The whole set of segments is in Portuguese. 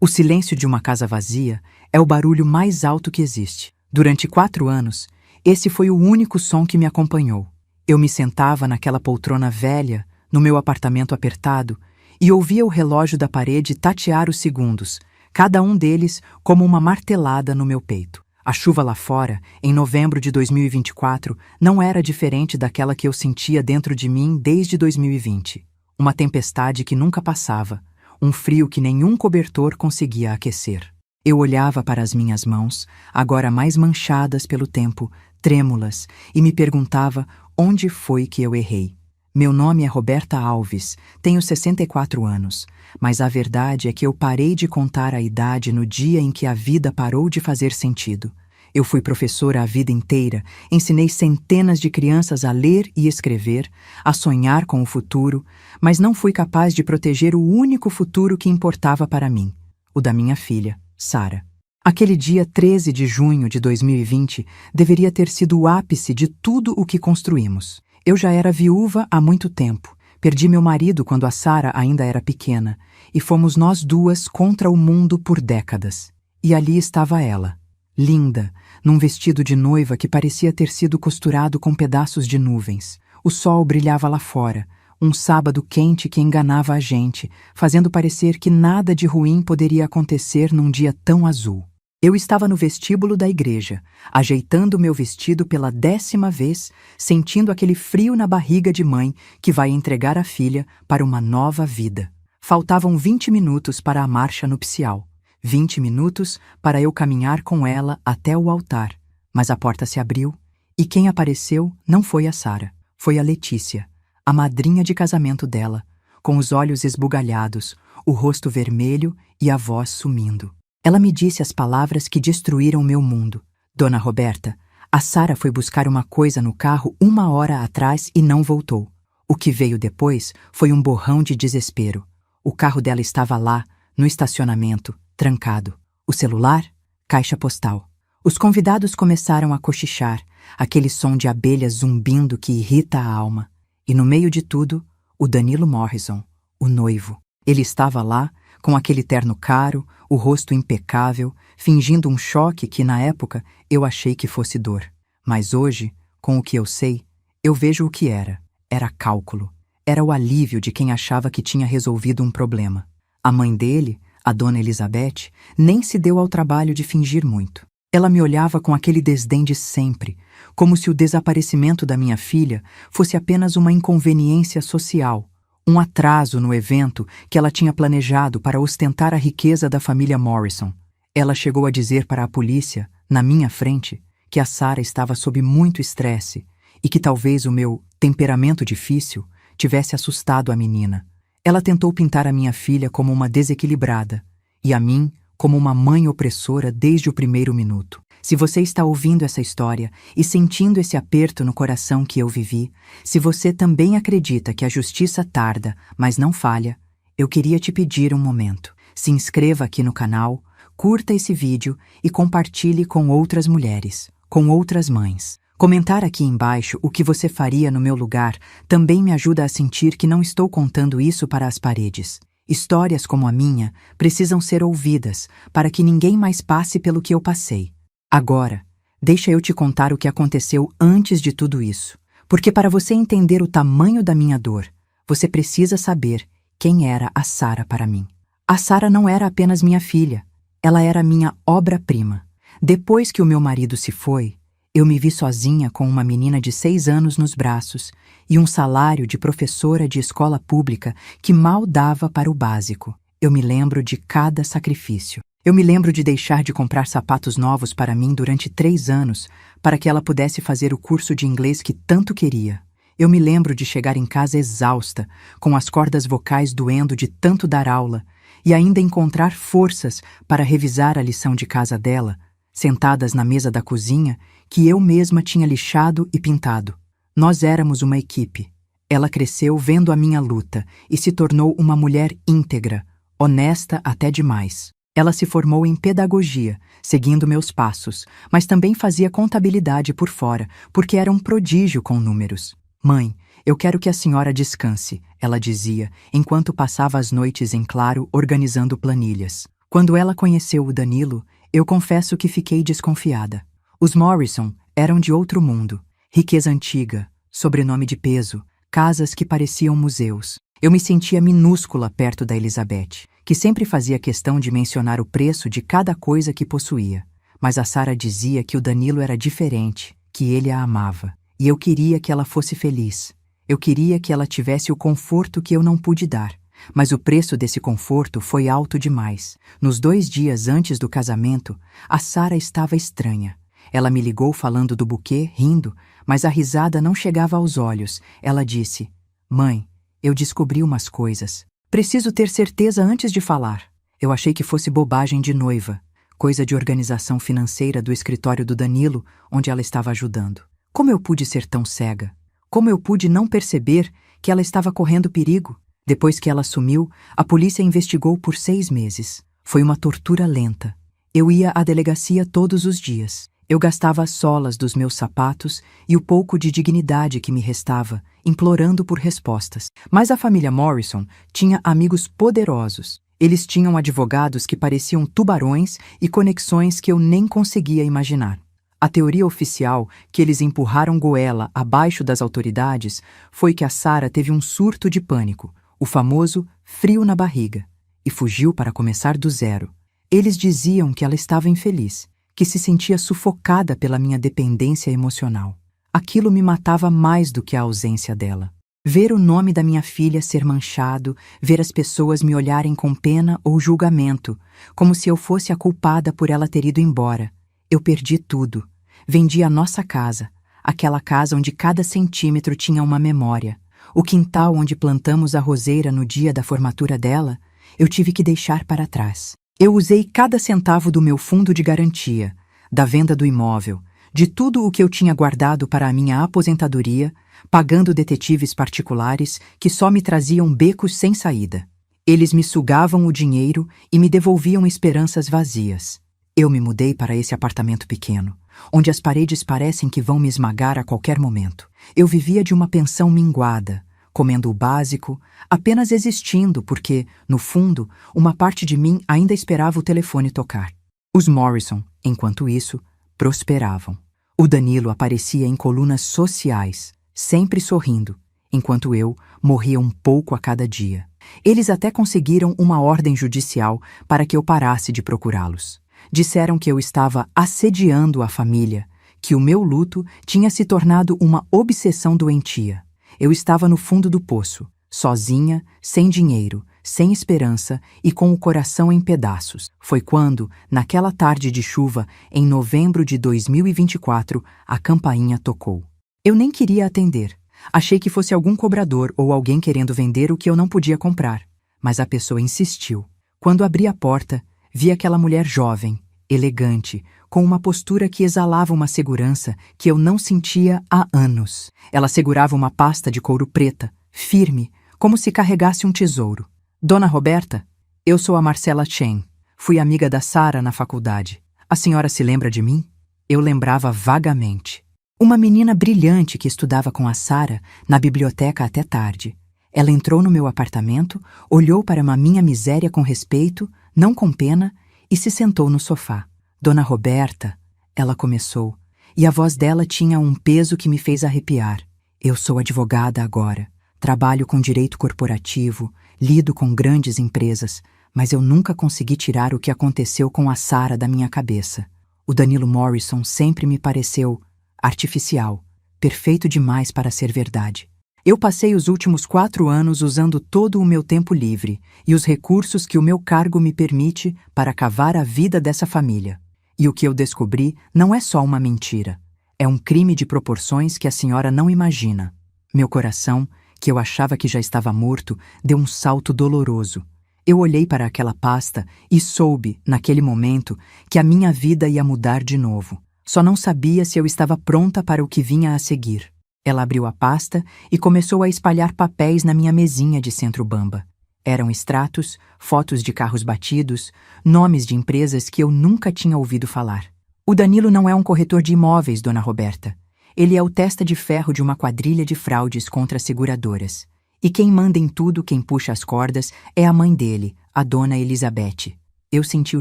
O silêncio de uma casa vazia é o barulho mais alto que existe. Durante 4 anos, esse foi o único som que me acompanhou. Eu me sentava naquela poltrona velha, no meu apartamento apertado, e ouvia o relógio da parede tatear os segundos, cada um deles como uma martelada no meu peito. A chuva lá fora, em novembro de 2024, não era diferente daquela que eu sentia dentro de mim desde 2020. Uma tempestade que nunca passava, um frio que nenhum cobertor conseguia aquecer. Eu olhava para as minhas mãos, agora mais manchadas pelo tempo, trêmulas, e me perguntava onde foi que eu errei. Meu nome é Roberta Alves, tenho 64 anos, mas a verdade é que eu parei de contar a idade no dia em que a vida parou de fazer sentido. Eu fui professora a vida inteira, ensinei centenas de crianças a ler e escrever, a sonhar com o futuro, mas não fui capaz de proteger o único futuro que importava para mim, o da minha filha, Sara. Aquele dia 13 de junho de 2020 deveria ter sido o ápice de tudo o que construímos. Eu já era viúva há muito tempo, perdi meu marido quando a Sara ainda era pequena, e fomos nós duas contra o mundo por décadas. E ali estava ela, linda, num vestido de noiva que parecia ter sido costurado com pedaços de nuvens. O sol brilhava lá fora, um sábado quente que enganava a gente, fazendo parecer que nada de ruim poderia acontecer num dia tão azul. Eu estava no vestíbulo da igreja, ajeitando meu vestido pela 10ª vez, sentindo aquele frio na barriga de mãe que vai entregar a filha para uma nova vida. Faltavam 20 minutos para a marcha nupcial. 20 minutos para eu caminhar com ela até o altar. Mas a porta se abriu, e quem apareceu não foi a Sara, foi a Letícia, a madrinha de casamento dela, com os olhos esbugalhados, o rosto vermelho e a voz sumindo. Ela me disse as palavras que destruíram meu mundo. Dona Roberta, a Sara foi buscar uma coisa no carro 1 hora atrás e não voltou. O que veio depois foi um borrão de desespero. O carro dela estava lá, no estacionamento, trancado. O celular? Caixa postal. Os convidados começaram a cochichar, aquele som de abelhas zumbindo que irrita a alma. E no meio de tudo, o Danilo Morrison, o noivo. Ele estava lá, com aquele terno caro, o rosto impecável, fingindo um choque que, na época, eu achei que fosse dor. Mas hoje, com o que eu sei, eu vejo o que era. Era cálculo. Era o alívio de quem achava que tinha resolvido um problema. A mãe dele, a dona Elizabeth, nem se deu ao trabalho de fingir muito. Ela me olhava com aquele desdém de sempre, como se o desaparecimento da minha filha fosse apenas uma inconveniência social, um atraso no evento que ela tinha planejado para ostentar a riqueza da família Morrison. Ela chegou a dizer para a polícia, na minha frente, que a Sara estava sob muito estresse e que talvez o meu temperamento difícil tivesse assustado a menina. Ela tentou pintar a minha filha como uma desequilibrada e a mim como uma mãe opressora desde o primeiro minuto. Se você está ouvindo essa história e sentindo esse aperto no coração que eu vivi, se você também acredita que a justiça tarda, mas não falha, eu queria te pedir um momento. Se inscreva aqui no canal, curta esse vídeo e compartilhe com outras mulheres, com outras mães. Comentar aqui embaixo o que você faria no meu lugar também me ajuda a sentir que não estou contando isso para as paredes. Histórias como a minha precisam ser ouvidas para que ninguém mais passe pelo que eu passei. Agora, deixa eu te contar o que aconteceu antes de tudo isso. Porque para você entender o tamanho da minha dor, você precisa saber quem era a Sara para mim. A Sara não era apenas minha filha, ela era minha obra-prima. Depois que o meu marido se foi, eu me vi sozinha com uma menina de 6 anos nos braços e um salário de professora de escola pública que mal dava para o básico. Eu me lembro de cada sacrifício. Eu me lembro de deixar de comprar sapatos novos para mim durante 3 anos para que ela pudesse fazer o curso de inglês que tanto queria. Eu me lembro de chegar em casa exausta, com as cordas vocais doendo de tanto dar aula, e ainda encontrar forças para revisar a lição de casa dela, sentadas na mesa da cozinha que eu mesma tinha lixado e pintado. Nós éramos uma equipe. Ela cresceu vendo a minha luta e se tornou uma mulher íntegra, honesta até demais. Ela se formou em pedagogia, seguindo meus passos, mas também fazia contabilidade por fora, porque era um prodígio com números. Mãe, eu quero que a senhora descanse, ela dizia, enquanto passava as noites em claro organizando planilhas. Quando ela conheceu o Danilo, eu confesso que fiquei desconfiada. Os Morrison eram de outro mundo. Riqueza antiga, sobrenome de peso, casas que pareciam museus. Eu me sentia minúscula perto da Elizabeth, que sempre fazia questão de mencionar o preço de cada coisa que possuía. Mas a Sarah dizia que o Danilo era diferente, que ele a amava. E eu queria que ela fosse feliz. Eu queria que ela tivesse o conforto que eu não pude dar. Mas o preço desse conforto foi alto demais. Nos 2 dias antes do casamento, a Sarah estava estranha. Ela me ligou falando do buquê, rindo, mas a risada não chegava aos olhos. Ela disse: "Mãe, eu descobri umas coisas. Preciso ter certeza antes de falar." Eu achei que fosse bobagem de noiva, coisa de organização financeira do escritório do Danilo, onde ela estava ajudando. Como eu pude ser tão cega? Como eu pude não perceber que ela estava correndo perigo? Depois que ela sumiu, a polícia investigou por 6 meses. Foi uma tortura lenta. Eu ia à delegacia todos os dias. Eu gastava as solas dos meus sapatos e o pouco de dignidade que me restava, implorando por respostas. Mas a família Morrison tinha amigos poderosos. Eles tinham advogados que pareciam tubarões e conexões que eu nem conseguia imaginar. A teoria oficial que eles empurraram goela abaixo das autoridades foi que a Sarah teve um surto de pânico, o famoso frio na barriga, e fugiu para começar do zero. Eles diziam que ela estava infeliz, que se sentia sufocada pela minha dependência emocional. Aquilo me matava mais do que a ausência dela. Ver o nome da minha filha ser manchado, ver as pessoas me olharem com pena ou julgamento, como se eu fosse a culpada por ela ter ido embora. Eu perdi tudo. Vendi a nossa casa, aquela casa onde cada centímetro tinha uma memória. O quintal onde plantamos a roseira no dia da formatura dela, eu tive que deixar para trás. Eu usei cada centavo do meu fundo de garantia, da venda do imóvel, de tudo o que eu tinha guardado para a minha aposentadoria, pagando detetives particulares que só me traziam becos sem saída. Eles me sugavam o dinheiro e me devolviam esperanças vazias. Eu me mudei para esse apartamento pequeno, onde as paredes parecem que vão me esmagar a qualquer momento. Eu vivia de uma pensão minguada, comendo o básico, apenas existindo porque, no fundo, uma parte de mim ainda esperava o telefone tocar. Os Morrison, enquanto isso, prosperavam. O Danilo aparecia em colunas sociais, sempre sorrindo, enquanto eu morria um pouco a cada dia. Eles até conseguiram uma ordem judicial para que eu parasse de procurá-los. Disseram que eu estava assediando a família, que o meu luto tinha se tornado uma obsessão doentia. Eu estava no fundo do poço, sozinha, sem dinheiro, sem esperança e com o coração em pedaços. Foi quando, naquela tarde de chuva, em novembro de 2024, a campainha tocou. Eu nem queria atender. Achei que fosse algum cobrador ou alguém querendo vender o que eu não podia comprar. Mas a pessoa insistiu. Quando abri a porta, vi aquela mulher jovem, elegante, com uma postura que exalava uma segurança que eu não sentia há anos. Ela segurava uma pasta de couro preta, firme, como se carregasse um tesouro. "Dona Roberta, eu sou a Marcela Chen. Fui amiga da Sarah na faculdade. A senhora se lembra de mim?" Eu lembrava vagamente. Uma menina brilhante que estudava com a Sarah na biblioteca até tarde. Ela entrou no meu apartamento, olhou para a minha miséria com respeito, não com pena, e se sentou no sofá. "Dona Roberta", ela começou, e a voz dela tinha um peso que me fez arrepiar. "Eu sou advogada agora. Trabalho com direito corporativo, lido com grandes empresas, mas eu nunca consegui tirar o que aconteceu com a Sarah da minha cabeça. O Danilo Morrison sempre me pareceu artificial, perfeito demais para ser verdade. Eu passei os últimos 4 anos usando todo o meu tempo livre e os recursos que o meu cargo me permite para cavar a vida dessa família. E o que eu descobri não é só uma mentira. É um crime de proporções que a senhora não imagina." Meu coração, que eu achava que já estava morto, deu um salto doloroso. Eu olhei para aquela pasta e soube, naquele momento, que a minha vida ia mudar de novo. Só não sabia se eu estava pronta para o que vinha a seguir. Ela abriu a pasta e começou a espalhar papéis na minha mesinha de centro-bamba. Eram extratos, fotos de carros batidos, nomes de empresas que eu nunca tinha ouvido falar. "O Danilo não é um corretor de imóveis, Dona Roberta. Ele é o testa de ferro de uma quadrilha de fraudes contra as seguradoras. E quem manda em tudo, quem puxa as cordas, é a mãe dele, a Dona Elizabeth." Eu senti o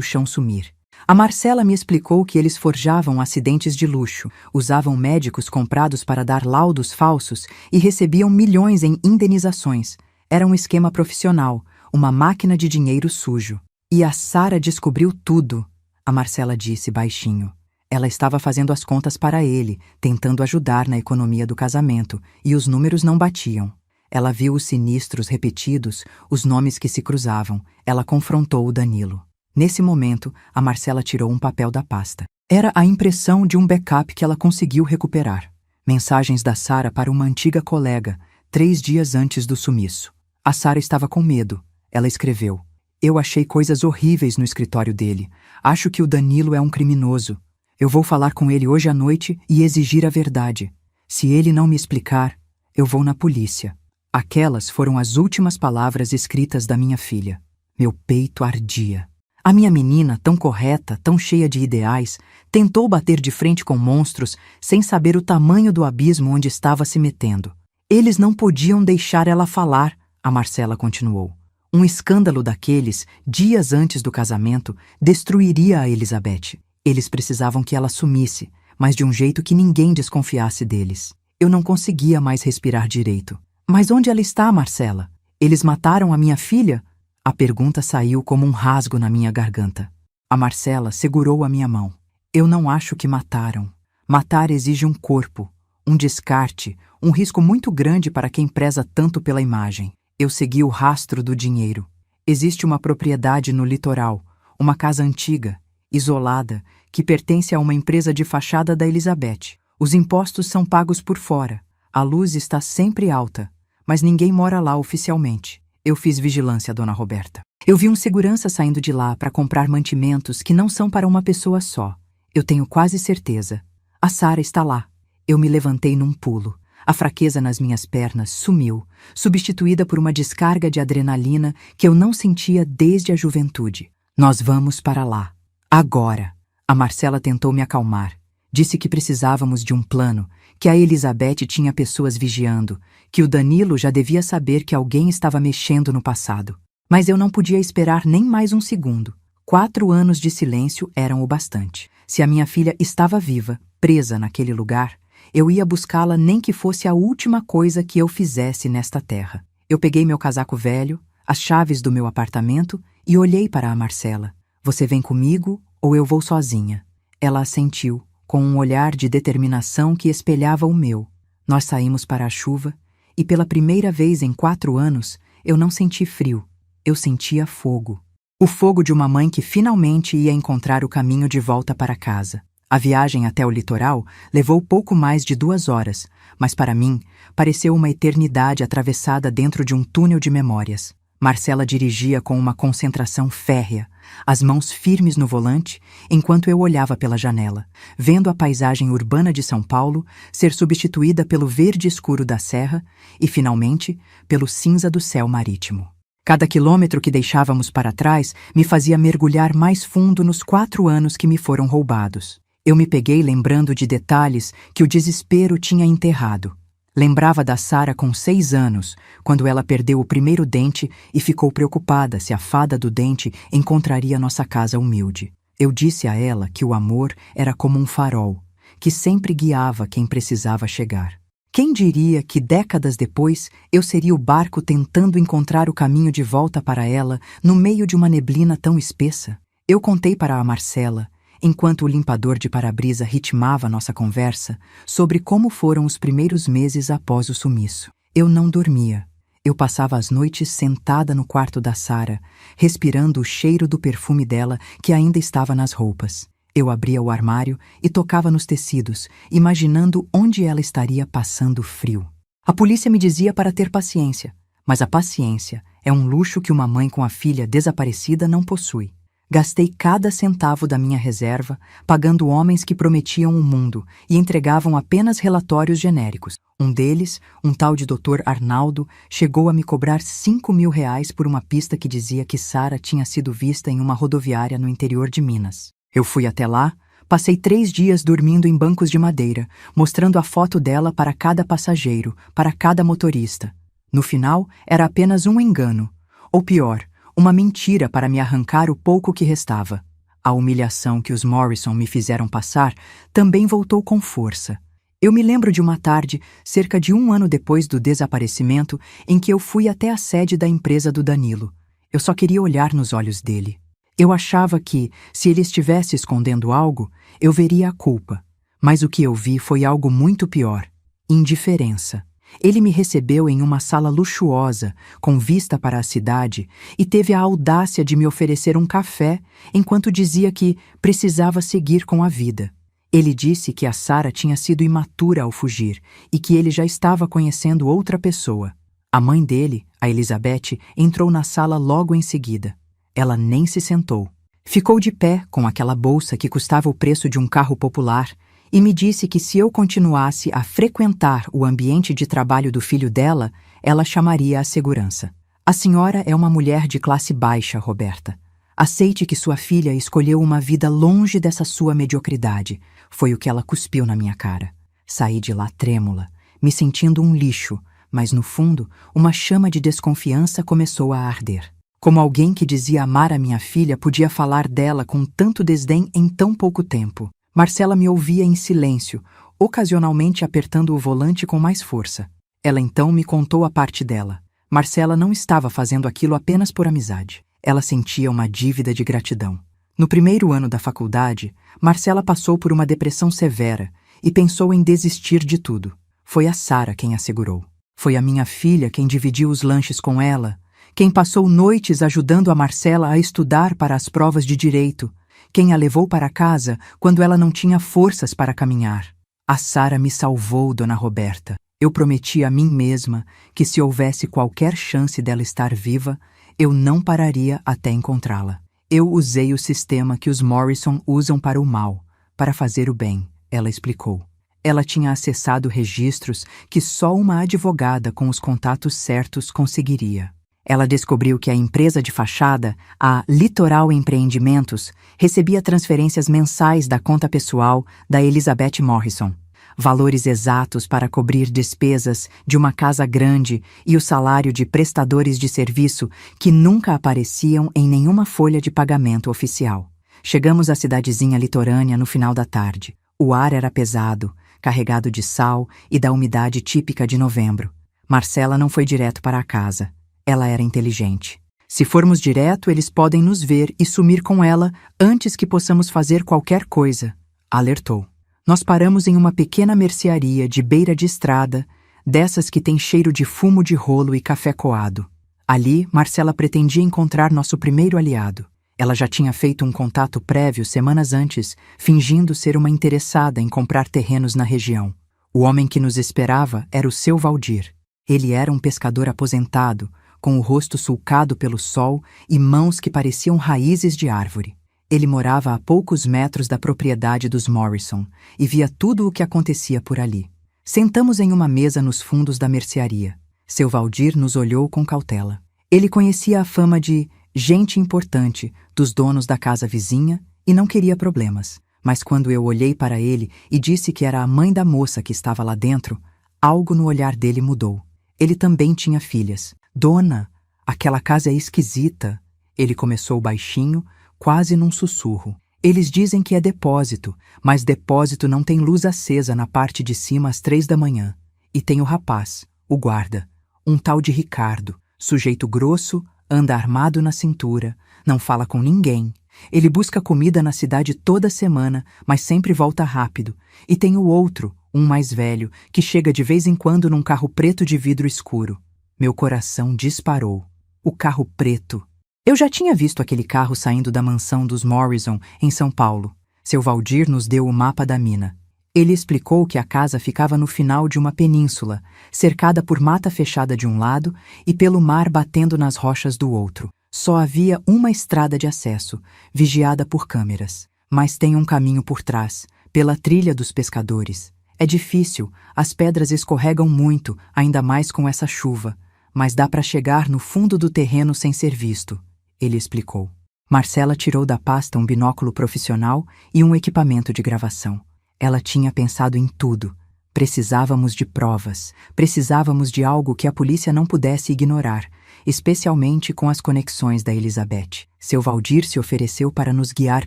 chão sumir. A Marcela me explicou que eles forjavam acidentes de luxo, usavam médicos comprados para dar laudos falsos e recebiam milhões em indenizações. Era um esquema profissional, uma máquina de dinheiro sujo. E a Sara descobriu tudo, a Marcela disse baixinho. Ela estava fazendo as contas para ele, tentando ajudar na economia do casamento, e os números não batiam. Ela viu os sinistros repetidos, os nomes que se cruzavam. Ela confrontou o Danilo. Nesse momento, a Marcela tirou um papel da pasta. Era a impressão de um backup que ela conseguiu recuperar. Mensagens da Sara para uma antiga colega, 3 dias antes do sumiço. A Sara estava com medo. Ela escreveu: "Eu achei coisas horríveis no escritório dele. Acho que o Danilo é um criminoso. Eu vou falar com ele hoje à noite e exigir a verdade. Se ele não me explicar, eu vou na polícia." Aquelas foram as últimas palavras escritas da minha filha. Meu peito ardia. A minha menina, tão correta, tão cheia de ideais, tentou bater de frente com monstros sem saber o tamanho do abismo onde estava se metendo. Eles não podiam deixar ela falar, a Marcela continuou. Um escândalo daqueles, dias antes do casamento, destruiria a Elizabeth. Eles precisavam que ela sumisse, mas de um jeito que ninguém desconfiasse deles. Eu não conseguia mais respirar direito. Mas onde ela está, Marcela? Eles mataram a minha filha? A pergunta saiu como um rasgo na minha garganta. A Marcela segurou a minha mão. Eu não acho que mataram. Matar exige um corpo, um descarte, um risco muito grande para quem preza tanto pela imagem. Eu segui o rastro do dinheiro. Existe uma propriedade no litoral, uma casa antiga, isolada, que pertence a uma empresa de fachada da Elizabeth. Os impostos são pagos por fora. A luz está sempre alta, mas ninguém mora lá oficialmente. Eu fiz vigilância, dona Roberta. Eu vi um segurança saindo de lá para comprar mantimentos que não são para uma pessoa só. Eu tenho quase certeza. A Sara está lá. Eu me levantei num pulo. A fraqueza nas minhas pernas sumiu, substituída por uma descarga de adrenalina que eu não sentia desde a juventude. Nós vamos para lá. Agora. A Marcela tentou me acalmar. Disse que precisávamos de um plano, que a Elizabeth tinha pessoas vigiando, que o Danilo já devia saber que alguém estava mexendo no passado. Mas eu não podia esperar nem mais um segundo. 4 anos de silêncio eram o bastante. Se a minha filha estava viva, presa naquele lugar, eu ia buscá-la nem que fosse a última coisa que eu fizesse nesta terra. Eu peguei meu casaco velho, as chaves do meu apartamento e olhei para a Marcela. Você vem comigo ou eu vou sozinha? Ela assentiu, com um olhar de determinação que espelhava o meu. Nós saímos para a chuva e pela primeira vez em 4 anos eu não senti frio, eu sentia fogo. O fogo de uma mãe que finalmente ia encontrar o caminho de volta para casa. A viagem até o litoral levou pouco mais de 2 horas, mas para mim pareceu uma eternidade atravessada dentro de um túnel de memórias. Marcela dirigia com uma concentração férrea, as mãos firmes no volante, enquanto eu olhava pela janela, vendo a paisagem urbana de São Paulo ser substituída pelo verde escuro da serra e, finalmente, pelo cinza do céu marítimo. Cada quilômetro que deixávamos para trás me fazia mergulhar mais fundo nos 4 anos que me foram roubados. Eu me peguei lembrando de detalhes que o desespero tinha enterrado. Lembrava da Sara com 6 anos, quando ela perdeu o primeiro dente e ficou preocupada se a fada do dente encontraria nossa casa humilde. Eu disse a ela que o amor era como um farol, que sempre guiava quem precisava chegar. Quem diria que décadas depois eu seria o barco tentando encontrar o caminho de volta para ela no meio de uma neblina tão espessa? Eu contei para a Marcela, enquanto o limpador de para-brisa ritmava nossa conversa, sobre como foram os primeiros meses após o sumiço. Eu não dormia. Eu passava as noites sentada no quarto da Sara, respirando o cheiro do perfume dela que ainda estava nas roupas. Eu abria o armário e tocava nos tecidos, imaginando onde ela estaria passando frio. A polícia me dizia para ter paciência, mas a paciência é um luxo que uma mãe com a filha desaparecida não possui. Gastei cada centavo da minha reserva, pagando homens que prometiam o mundo e entregavam apenas relatórios genéricos. Um deles, um tal de Dr. Arnaldo, chegou a me cobrar R$ 5.000 por uma pista que dizia que Sara tinha sido vista em uma rodoviária no interior de Minas. Eu fui até lá, passei 3 dias dormindo em bancos de madeira, mostrando a foto dela para cada passageiro, para cada motorista. No final, era apenas um engano. Ou pior, uma mentira para me arrancar o pouco que restava. A humilhação que os Morrison me fizeram passar também voltou com força. Eu me lembro de uma tarde, cerca de 1 ano depois do desaparecimento, em que eu fui até a sede da empresa do Danilo. Eu só queria olhar nos olhos dele. Eu achava que, se ele estivesse escondendo algo, eu veria a culpa. Mas o que eu vi foi algo muito pior: indiferença. Ele me recebeu em uma sala luxuosa, com vista para a cidade, e teve a audácia de me oferecer um café, enquanto dizia que precisava seguir com a vida. Ele disse que a Sarah tinha sido imatura ao fugir e que ele já estava conhecendo outra pessoa. A mãe dele, a Elizabeth, entrou na sala logo em seguida. Ela nem se sentou. Ficou de pé com aquela bolsa que custava o preço de um carro popular e me disse que se eu continuasse a frequentar o ambiente de trabalho do filho dela, ela chamaria a segurança. A senhora é uma mulher de classe baixa, Roberta. Aceite que sua filha escolheu uma vida longe dessa sua mediocridade. Foi o que ela cuspiu na minha cara. Saí de lá trêmula, me sentindo um lixo, mas no fundo, uma chama de desconfiança começou a arder. Como alguém que dizia amar a minha filha podia falar dela com tanto desdém em tão pouco tempo? Marcela me ouvia em silêncio, ocasionalmente apertando o volante com mais força. Ela então me contou a parte dela. Marcela não estava fazendo aquilo apenas por amizade. Ela sentia uma dívida de gratidão. No primeiro ano da faculdade, Marcela passou por uma depressão severa e pensou em desistir de tudo. Foi a Sarah quem a segurou. Foi a minha filha quem dividiu os lanches com ela, quem passou noites ajudando a Marcela a estudar para as provas de direito, quem a levou para casa quando ela não tinha forças para caminhar. A Sarah me salvou, Dona Roberta. Eu prometi a mim mesma que se houvesse qualquer chance dela estar viva, eu não pararia até encontrá-la. Eu usei o sistema que os Morrison usam para o mal, para fazer o bem, ela explicou. Ela tinha acessado registros que só uma advogada com os contatos certos conseguiria. Ela descobriu que a empresa de fachada, a Litoral Empreendimentos, recebia transferências mensais da conta pessoal da Elizabeth Morrison. Valores exatos para cobrir despesas de uma casa grande e o salário de prestadores de serviço que nunca apareciam em nenhuma folha de pagamento oficial. Chegamos à cidadezinha litorânea no final da tarde. O ar era pesado, carregado de sal e da umidade típica de novembro. Marcela não foi direto para a casa. Ela era inteligente. Se formos direto, eles podem nos ver e sumir com ela antes que possamos fazer qualquer coisa, alertou. Nós paramos em uma pequena mercearia de beira de estrada, dessas que tem cheiro de fumo de rolo e café coado. Ali, Marcela pretendia encontrar nosso primeiro aliado. Ela já tinha feito um contato prévio semanas antes, fingindo ser uma interessada em comprar terrenos na região. O homem que nos esperava era o seu Valdir. Ele era um pescador aposentado, com o rosto sulcado pelo sol e mãos que pareciam raízes de árvore. Ele morava a poucos metros da propriedade dos Morrison e via tudo o que acontecia por ali. Sentamos em uma mesa nos fundos da mercearia. Seu Valdir nos olhou com cautela. Ele conhecia a fama de gente importante dos donos da casa vizinha e não queria problemas. Mas quando eu olhei para ele e disse que era a mãe da moça que estava lá dentro, algo no olhar dele mudou. Ele também tinha filhas. Dona, aquela casa é esquisita. Ele começou baixinho, quase num sussurro. Eles dizem que é depósito, mas depósito não tem luz acesa na parte de cima às 3 da manhã. E tem o rapaz, o guarda, um tal de Ricardo, sujeito grosso, anda armado na cintura, não fala com ninguém. Ele busca comida na cidade toda semana, mas sempre volta rápido. E tem o outro, um mais velho, que chega de vez em quando num carro preto de vidro escuro. Meu coração disparou. O carro preto. Eu já tinha visto aquele carro saindo da mansão dos Morrison, em São Paulo. Seu Valdir nos deu o mapa da mina. Ele explicou que a casa ficava no final de uma península, cercada por mata fechada de um lado e pelo mar batendo nas rochas do outro. Só havia uma estrada de acesso, vigiada por câmeras. Mas tem um caminho por trás, pela trilha dos pescadores. É difícil, as pedras escorregam muito, ainda mais com essa chuva. Mas dá para chegar no fundo do terreno sem ser visto, ele explicou. Marcela tirou da pasta um binóculo profissional e um equipamento de gravação. Ela tinha pensado em tudo. Precisávamos de provas, precisávamos de algo que a polícia não pudesse ignorar, especialmente com as conexões da Elizabeth. Seu Valdir se ofereceu para nos guiar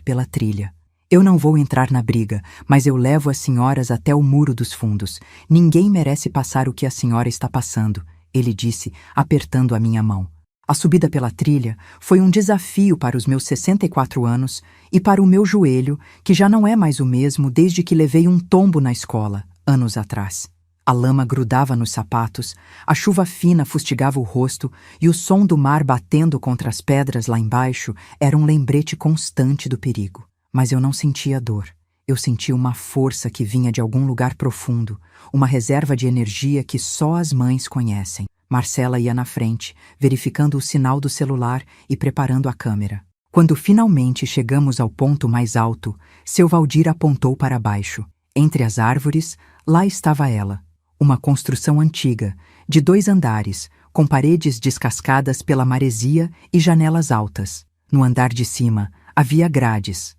pela trilha. Eu não vou entrar na briga, mas eu levo as senhoras até o Muro dos Fundos. Ninguém merece passar o que a senhora está passando, ele disse, apertando a minha mão. A subida pela trilha foi um desafio para os meus 64 anos e para o meu joelho, que já não é mais o mesmo desde que levei um tombo na escola, anos atrás. A lama grudava nos sapatos, a chuva fina fustigava o rosto e o som do mar batendo contra as pedras lá embaixo era um lembrete constante do perigo. Mas eu não sentia dor. Eu sentia uma força que vinha de algum lugar profundo, uma reserva de energia que só as mães conhecem. Marcela ia na frente, verificando o sinal do celular e preparando a câmera. Quando finalmente chegamos ao ponto mais alto, seu Valdir apontou para baixo. Entre as árvores, lá estava ela. Uma construção antiga, de 2 andares, com paredes descascadas pela maresia e janelas altas. No andar de cima, havia grades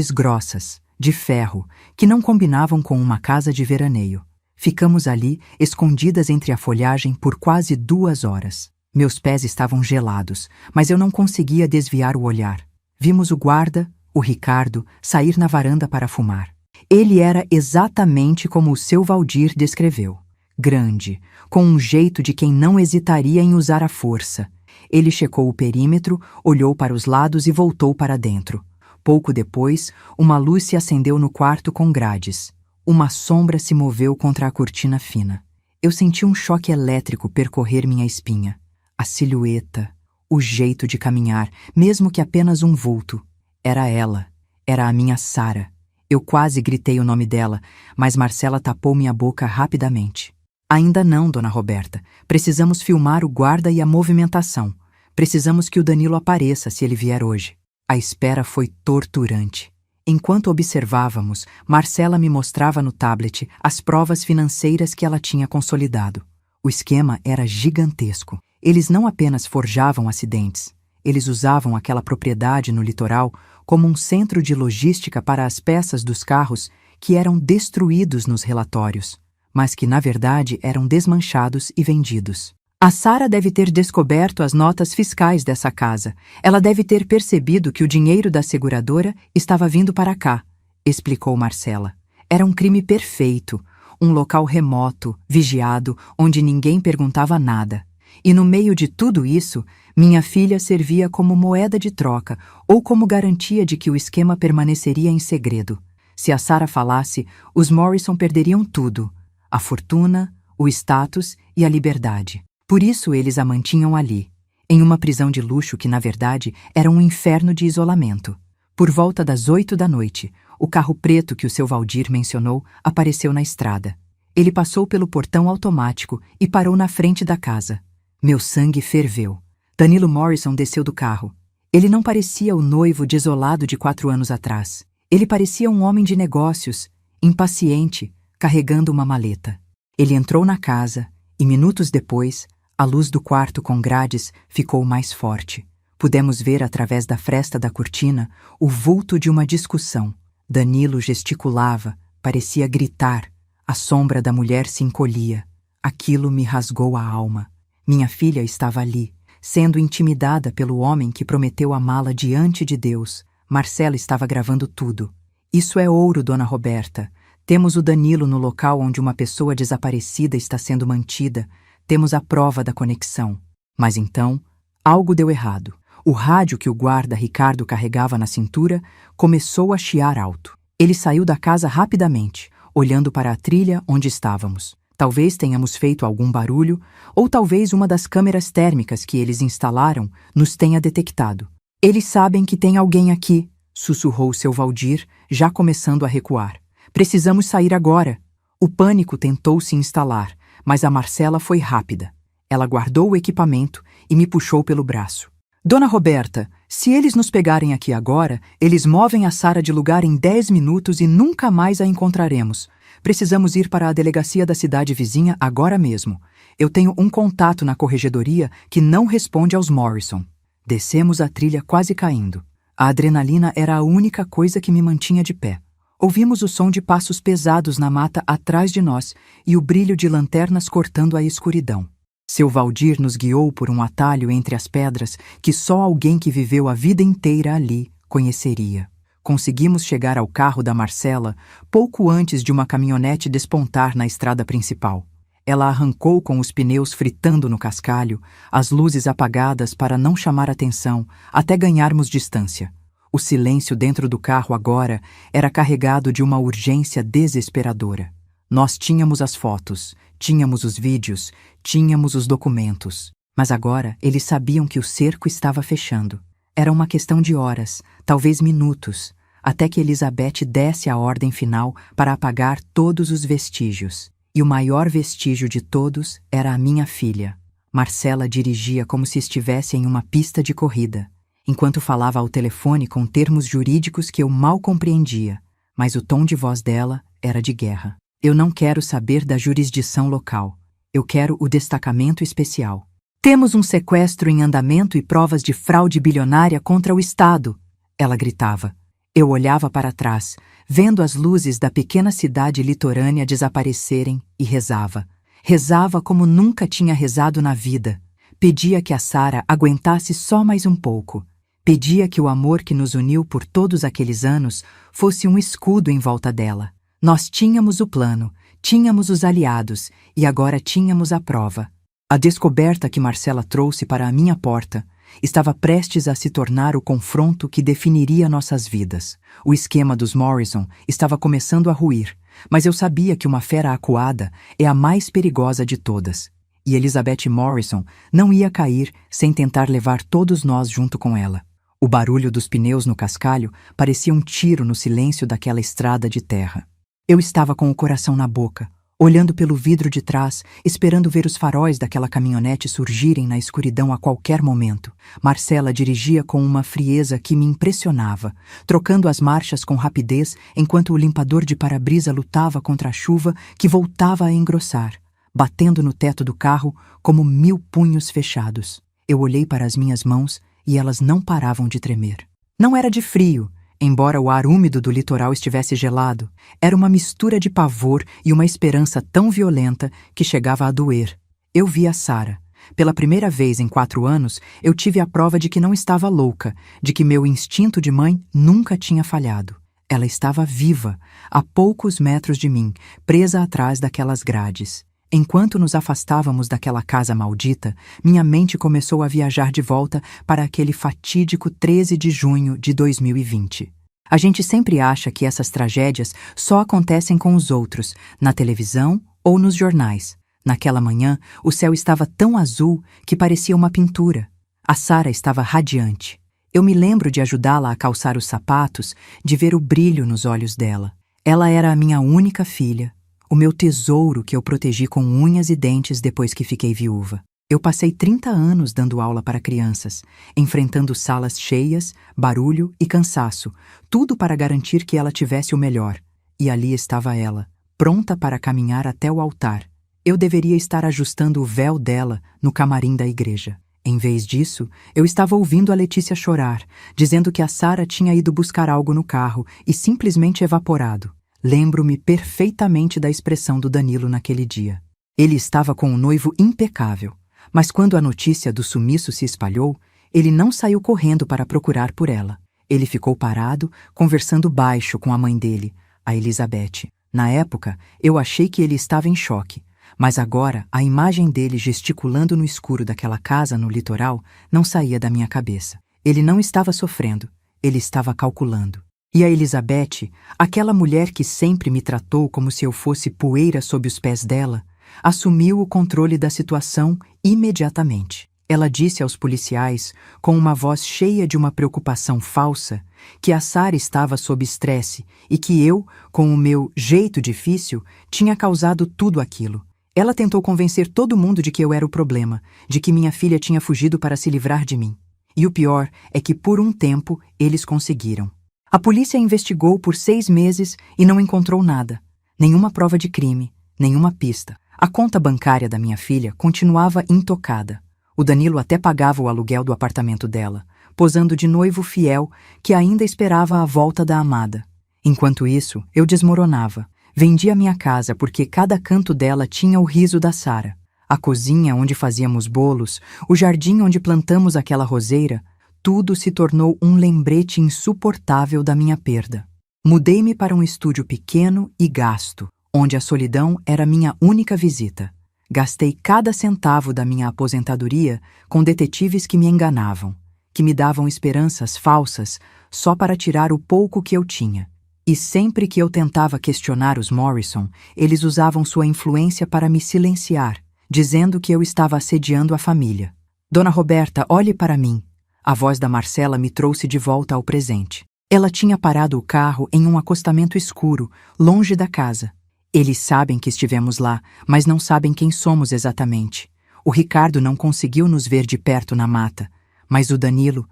grossas, de ferro, que não combinavam com uma casa de veraneio. Ficamos ali, escondidas entre a folhagem, por quase 2 horas. Meus pés estavam gelados, mas eu não conseguia desviar o olhar. Vimos o guarda, o Ricardo, sair na varanda para fumar. Ele era exatamente como o seu Valdir descreveu. Grande, com um jeito de quem não hesitaria em usar a força. Ele checou o perímetro, olhou para os lados e voltou para dentro. Pouco depois, uma luz se acendeu no quarto com grades. Uma sombra se moveu contra a cortina fina. Eu senti um choque elétrico percorrer minha espinha. A silhueta, o jeito de caminhar, mesmo que apenas um vulto. Era ela. Era a minha Sara. Eu quase gritei o nome dela, mas Marcela tapou minha boca rapidamente. Ainda não, dona Roberta. Precisamos filmar o guarda e a movimentação. Precisamos que o Danilo apareça se ele vier hoje. A espera foi torturante. Enquanto observávamos, Marcela me mostrava no tablet as provas financeiras que ela tinha consolidado. O esquema era gigantesco. Eles não apenas forjavam acidentes, eles usavam aquela propriedade no litoral como um centro de logística para as peças dos carros que eram destruídos nos relatórios, mas que na verdade eram desmanchados e vendidos. A Sara deve ter descoberto as notas fiscais dessa casa. Ela deve ter percebido que o dinheiro da seguradora estava vindo para cá, explicou Marcela. Era um crime perfeito, um local remoto, vigiado, onde ninguém perguntava nada. E no meio de tudo isso, minha filha servia como moeda de troca ou como garantia de que o esquema permaneceria em segredo. Se a Sara falasse, os Morrison perderiam tudo: a fortuna, o status e a liberdade. Por isso eles a mantinham ali, em uma prisão de luxo que, na verdade, era um inferno de isolamento. Por volta das 8 da noite, o carro preto que o seu Valdir mencionou apareceu na estrada. Ele passou pelo portão automático e parou na frente da casa. Meu sangue ferveu. Danilo Morrison desceu do carro. Ele não parecia o noivo desolado de 4 anos atrás. Ele parecia um homem de negócios, impaciente, carregando uma maleta. Ele entrou na casa e, minutos depois, a luz do quarto com grades ficou mais forte. Pudemos ver através da fresta da cortina o vulto de uma discussão. Danilo gesticulava, parecia gritar. A sombra da mulher se encolhia. Aquilo me rasgou a alma. Minha filha estava ali, sendo intimidada pelo homem que prometeu amá-la diante de Deus. Marcela estava gravando tudo. Isso é ouro, dona Roberta. Temos o Danilo no local onde uma pessoa desaparecida está sendo mantida. Temos a prova da conexão. Mas então, algo deu errado. O rádio que o guarda Ricardo carregava na cintura começou a chiar alto. Ele saiu da casa rapidamente, olhando para a trilha onde estávamos. Talvez tenhamos feito algum barulho, ou talvez uma das câmeras térmicas que eles instalaram nos tenha detectado. Eles sabem que tem alguém aqui, sussurrou seu Valdir, já começando a recuar. Precisamos sair agora. O pânico tentou se instalar, mas a Marcela foi rápida. Ela guardou o equipamento e me puxou pelo braço. Dona Roberta, se eles nos pegarem aqui agora, eles movem a Sara de lugar em 10 minutos e nunca mais a encontraremos. Precisamos ir para a delegacia da cidade vizinha agora mesmo. Eu tenho um contato na corregedoria que não responde aos Morrison. Descemos a trilha quase caindo. A adrenalina era a única coisa que me mantinha de pé. Ouvimos o som de passos pesados na mata atrás de nós e o brilho de lanternas cortando a escuridão. Seu Valdir nos guiou por um atalho entre as pedras que só alguém que viveu a vida inteira ali conheceria. Conseguimos chegar ao carro da Marcela pouco antes de uma caminhonete despontar na estrada principal. Ela arrancou com os pneus fritando no cascalho, as luzes apagadas para não chamar atenção, até ganharmos distância. O silêncio dentro do carro agora era carregado de uma urgência desesperadora. Nós tínhamos as fotos, tínhamos os vídeos, tínhamos os documentos. Mas agora eles sabiam que o cerco estava fechando. Era uma questão de horas, talvez minutos, até que Elizabeth desse a ordem final para apagar todos os vestígios. E o maior vestígio de todos era a minha filha. Marcela dirigia como se estivesse em uma pista de corrida, enquanto falava ao telefone com termos jurídicos que eu mal compreendia, mas o tom de voz dela era de guerra. Eu não quero saber da jurisdição local. Eu quero o destacamento especial. Temos um sequestro em andamento e provas de fraude bilionária contra o Estado, ela gritava. Eu olhava para trás, vendo as luzes da pequena cidade litorânea desaparecerem e rezava. Rezava como nunca tinha rezado na vida. Pedia que a Sara aguentasse só mais um pouco. Pedia que o amor que nos uniu por todos aqueles anos fosse um escudo em volta dela. Nós tínhamos o plano, tínhamos os aliados e agora tínhamos a prova. A descoberta que Marcela trouxe para a minha porta estava prestes a se tornar o confronto que definiria nossas vidas. O esquema dos Morrison estava começando a ruir, mas eu sabia que uma fera acuada é a mais perigosa de todas. E Elizabeth Morrison não ia cair sem tentar levar todos nós junto com ela. O barulho dos pneus no cascalho parecia um tiro no silêncio daquela estrada de terra. Eu estava com o coração na boca, olhando pelo vidro de trás, esperando ver os faróis daquela caminhonete surgirem na escuridão a qualquer momento. Marcela dirigia com uma frieza que me impressionava, trocando as marchas com rapidez enquanto o limpador de para-brisa lutava contra a chuva que voltava a engrossar, batendo no teto do carro como 1000 punhos fechados. Eu olhei para as minhas mãos e elas não paravam de tremer. Não era de frio, embora o ar úmido do litoral estivesse gelado, era uma mistura de pavor e uma esperança tão violenta que chegava a doer. Eu vi a Sara. Pela primeira vez em 4 anos, eu tive a prova de que não estava louca, de que meu instinto de mãe nunca tinha falhado. Ela estava viva, a poucos metros de mim, presa atrás daquelas grades. Enquanto nos afastávamos daquela casa maldita, minha mente começou a viajar de volta para aquele fatídico 13 de junho de 2020. A gente sempre acha que essas tragédias só acontecem com os outros, na televisão ou nos jornais. Naquela manhã, o céu estava tão azul que parecia uma pintura. A Sara estava radiante. Eu me lembro de ajudá-la a calçar os sapatos, de ver o brilho nos olhos dela. Ela era a minha única filha, o meu tesouro que eu protegi com unhas e dentes depois que fiquei viúva. Eu passei 30 anos dando aula para crianças, enfrentando salas cheias, barulho e cansaço, tudo para garantir que ela tivesse o melhor. E ali estava ela, pronta para caminhar até o altar. Eu deveria estar ajustando o véu dela no camarim da igreja. Em vez disso, eu estava ouvindo a Letícia chorar, dizendo que a Sara tinha ido buscar algo no carro e simplesmente evaporado. Lembro-me perfeitamente da expressão do Danilo naquele dia. Ele estava com um noivo impecável, mas quando a notícia do sumiço se espalhou, ele não saiu correndo para procurar por ela. Ele ficou parado, conversando baixo com a mãe dele, a Elizabeth. Na época, eu achei que ele estava em choque, mas agora a imagem dele gesticulando no escuro daquela casa no litoral não saía da minha cabeça. Ele não estava sofrendo, ele estava calculando. E a Elizabeth, aquela mulher que sempre me tratou como se eu fosse poeira sob os pés dela, assumiu o controle da situação imediatamente. Ela disse aos policiais, com uma voz cheia de uma preocupação falsa, que a Sara estava sob estresse e que eu, com o meu jeito difícil, tinha causado tudo aquilo. Ela tentou convencer todo mundo de que eu era o problema, de que minha filha tinha fugido para se livrar de mim. E o pior é que por um tempo eles conseguiram. A polícia investigou por 6 meses e não encontrou nada. Nenhuma prova de crime, nenhuma pista. A conta bancária da minha filha continuava intocada. O Danilo até pagava o aluguel do apartamento dela, posando de noivo fiel que ainda esperava a volta da amada. Enquanto isso, eu desmoronava. Vendia minha casa porque cada canto dela tinha o riso da Sara. A cozinha onde fazíamos bolos, o jardim onde plantamos aquela roseira, tudo se tornou um lembrete insuportável da minha perda. Mudei-me para um estúdio pequeno e gasto, onde a solidão era minha única visita. Gastei cada centavo da minha aposentadoria com detetives que me enganavam, que me davam esperanças falsas só para tirar o pouco que eu tinha. E sempre que eu tentava questionar os Morrison, eles usavam sua influência para me silenciar, dizendo que eu estava assediando a família. Dona Roberta, olhe para mim. A voz da Marcela me trouxe de volta ao presente. Ela tinha parado o carro em um acostamento escuro, longe da casa. Eles sabem que estivemos lá, mas não sabem quem somos exatamente. O Ricardo não conseguiu nos ver de perto na mata, mas o Danilo